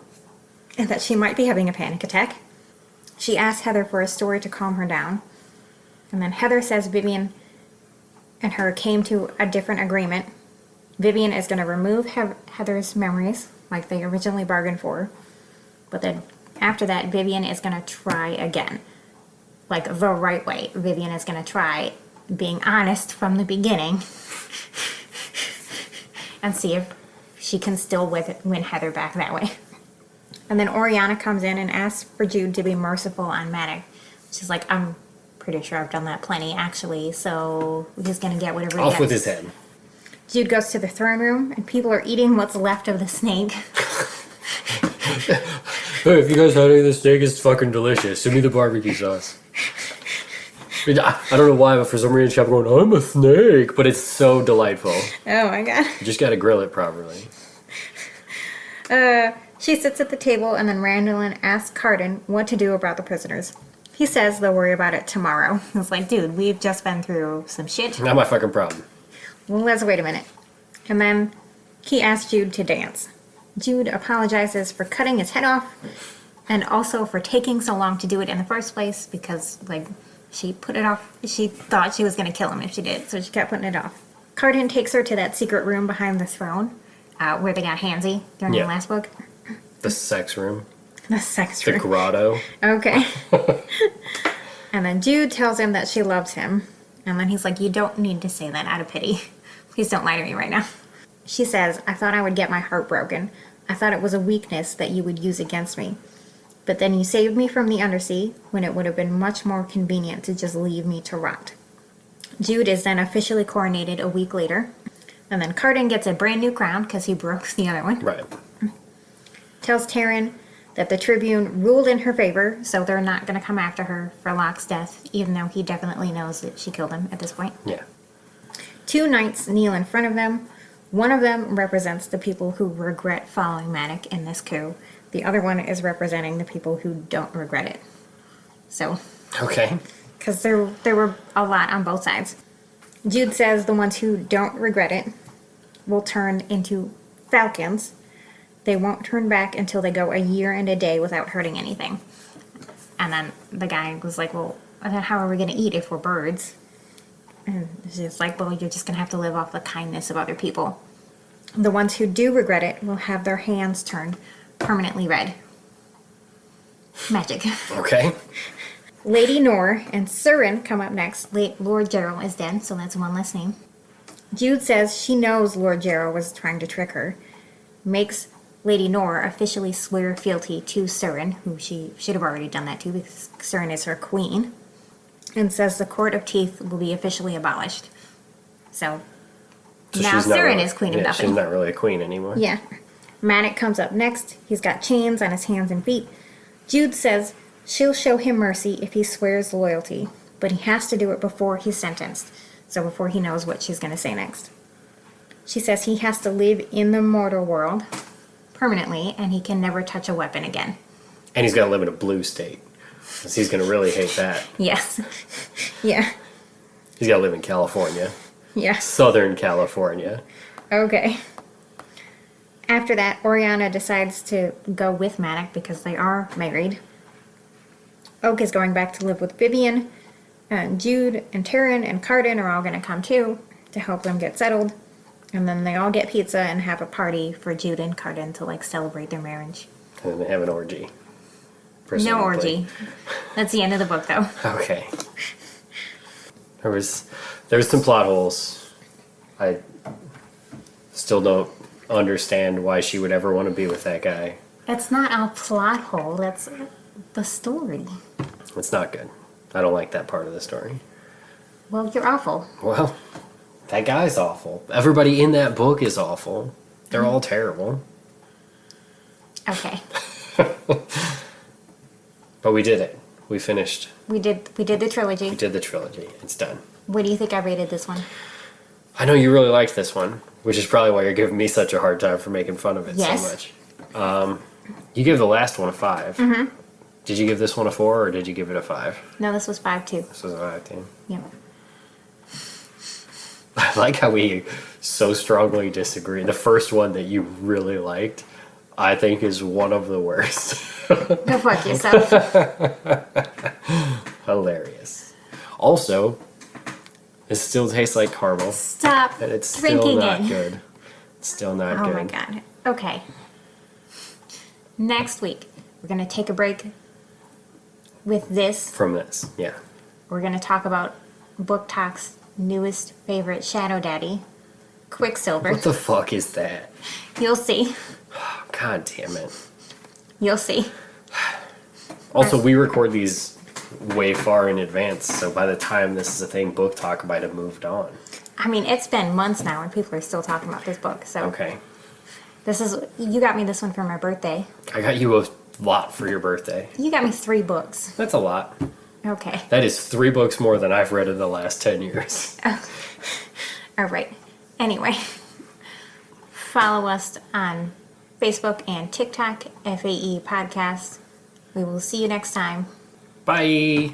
And that she might be having a panic attack. She asks Heather for a story to calm her down. And then Heather says Vivian and her came to a different agreement. Vivian is going to remove Heather's memories, like they originally bargained for. But then after that, Vivian is going to try again. Like the right way. Vivian is going to try being honest from the beginning. And see if she can still win Heather back that way. And then Oriana comes in and asks for Jude to be merciful on Maddox. She's like, I'm pretty sure I've done that plenty, actually, so he's going to get whatever he gets. Off with his head. Jude goes to the throne room, and people are eating what's left of the snake. Hey, if you guys had any of the steak, it's fucking delicious. Send me the barbecue sauce. I don't know why, but for some reason she kept going, I'm a snake. But it's so delightful. Oh my god. You just gotta grill it properly. She sits at the table, and then Randallin asks Carden what to do about the prisoners. He says they'll worry about it tomorrow. It's like, dude, we've just been through some shit. Not my fucking problem. Well, let's wait a minute. And then he asks Jude to dance. Jude apologizes for cutting his head off and also for taking so long to do it in the first place because, like, she put it off. She thought she was going to kill him if she did, so she kept putting it off. Carden takes her to that secret room behind the throne where they got handsy during the last book. The sex room. The sex room. The grotto. Okay. And then Jude tells him that she loves him. And then he's like, you don't need to say that out of pity. Please don't lie to me right now. She says, I thought I would get my heart broken. I thought it was a weakness that you would use against me. But then you saved me from the undersea when it would have been much more convenient to just leave me to rot. Jude is then officially coronated a week later. And then Carden gets a brand new crown because he broke the other one. Right. Tells Taryn that the Tribune ruled in her favor, so they're not going to come after her for Locke's death, even though he definitely knows that she killed him at this point. Yeah. 2 knights kneel in front of them. One of them represents the people who regret following Maddox in this coup. The other one is representing the people who don't regret it. So, Okay. because there were a lot on both sides. Jude says the ones who don't regret it will turn into falcons. They won't turn back until they go a year and a day without hurting anything. And then the guy was like, well, then how are we going to eat if we're birds? And she's like, well, you're just going to have to live off the kindness of other people. The ones who do regret it will have their hands turned permanently red. Magic. Okay. Lady Nor and Surin come up next. Lord Gerald is dead, so that's one less name. Jude says she knows Lord Gerald was trying to trick her. Makes Lady Nor officially swear fealty to Surin, who she should have already done that to because Surin is her queen. And says the Court of Teeth will be officially abolished. So now Surin is queen of nothing. She's not really a queen anymore. Yeah. Maddox comes up next. He's got chains on his hands and feet. Jude says She'll show him mercy if he swears loyalty, but he has to do it before he's sentenced, so before he knows what she's going to say next. She says he has to live in the mortal world permanently, and he can never touch a weapon again. And he's got to live in a blue state. 'Cause he's going to really hate that. Yes. Yeah. He's got to live in California. Yes. Southern California. Okay. After that, Oriana decides to go with Maddox because they are married. Oak is going back to live with Vivian, and Jude and Taryn and Cardin are all going to come too to help them get settled. And then they all get pizza and have a party for Jude and Cardin to like celebrate their marriage. And then they have an orgy. No orgy. That's the end of the book though. Okay. There was some plot holes. I still don't understand why she would ever want to be with that guy. That's not a plot hole, that's the story. It's not good. I don't like that part of the story. Well, you're awful. Well, that guy's awful. Everybody in that book is awful. They're all terrible. Okay. But we did it. We finished. We did the trilogy. We did the trilogy. It's done. What do you think I rated this one? I know you really liked this one, which is probably why you're giving me such a hard time for making fun of it Yes. so much. You gave the last one a 5. Mm-hmm. Did you give this one a 4 or did you give it a 5? No, this was 5 too. This was a 5 too. Yeah. I like how we so strongly disagree. The first one that you really liked, I think, is one of the worst. Go fuck yourself. Hilarious. Also, it still tastes like caramel. Stop And it's drinking still not it. good. It's still not Oh good. my god. Okay. Next week, we're going to take a break with this. From this, yeah. We're going to talk about Book Talk's newest favorite shadow daddy, Quicksilver. What the fuck is that? You'll see. God damn it. You'll see. Also, we record these way far in advance, so by the time this is a thing, Book Talk might have moved on. I mean, it's been months now and people are still talking about this book. So Okay. you got me this one for my birthday. I got you a lot for your birthday. You got me 3 books. That's a lot. Okay. That is 3 books more than I've read in the last 10 years. All right. Anyway, follow us on Facebook and TikTok, FAE Podcast. We will see you next time. Bye.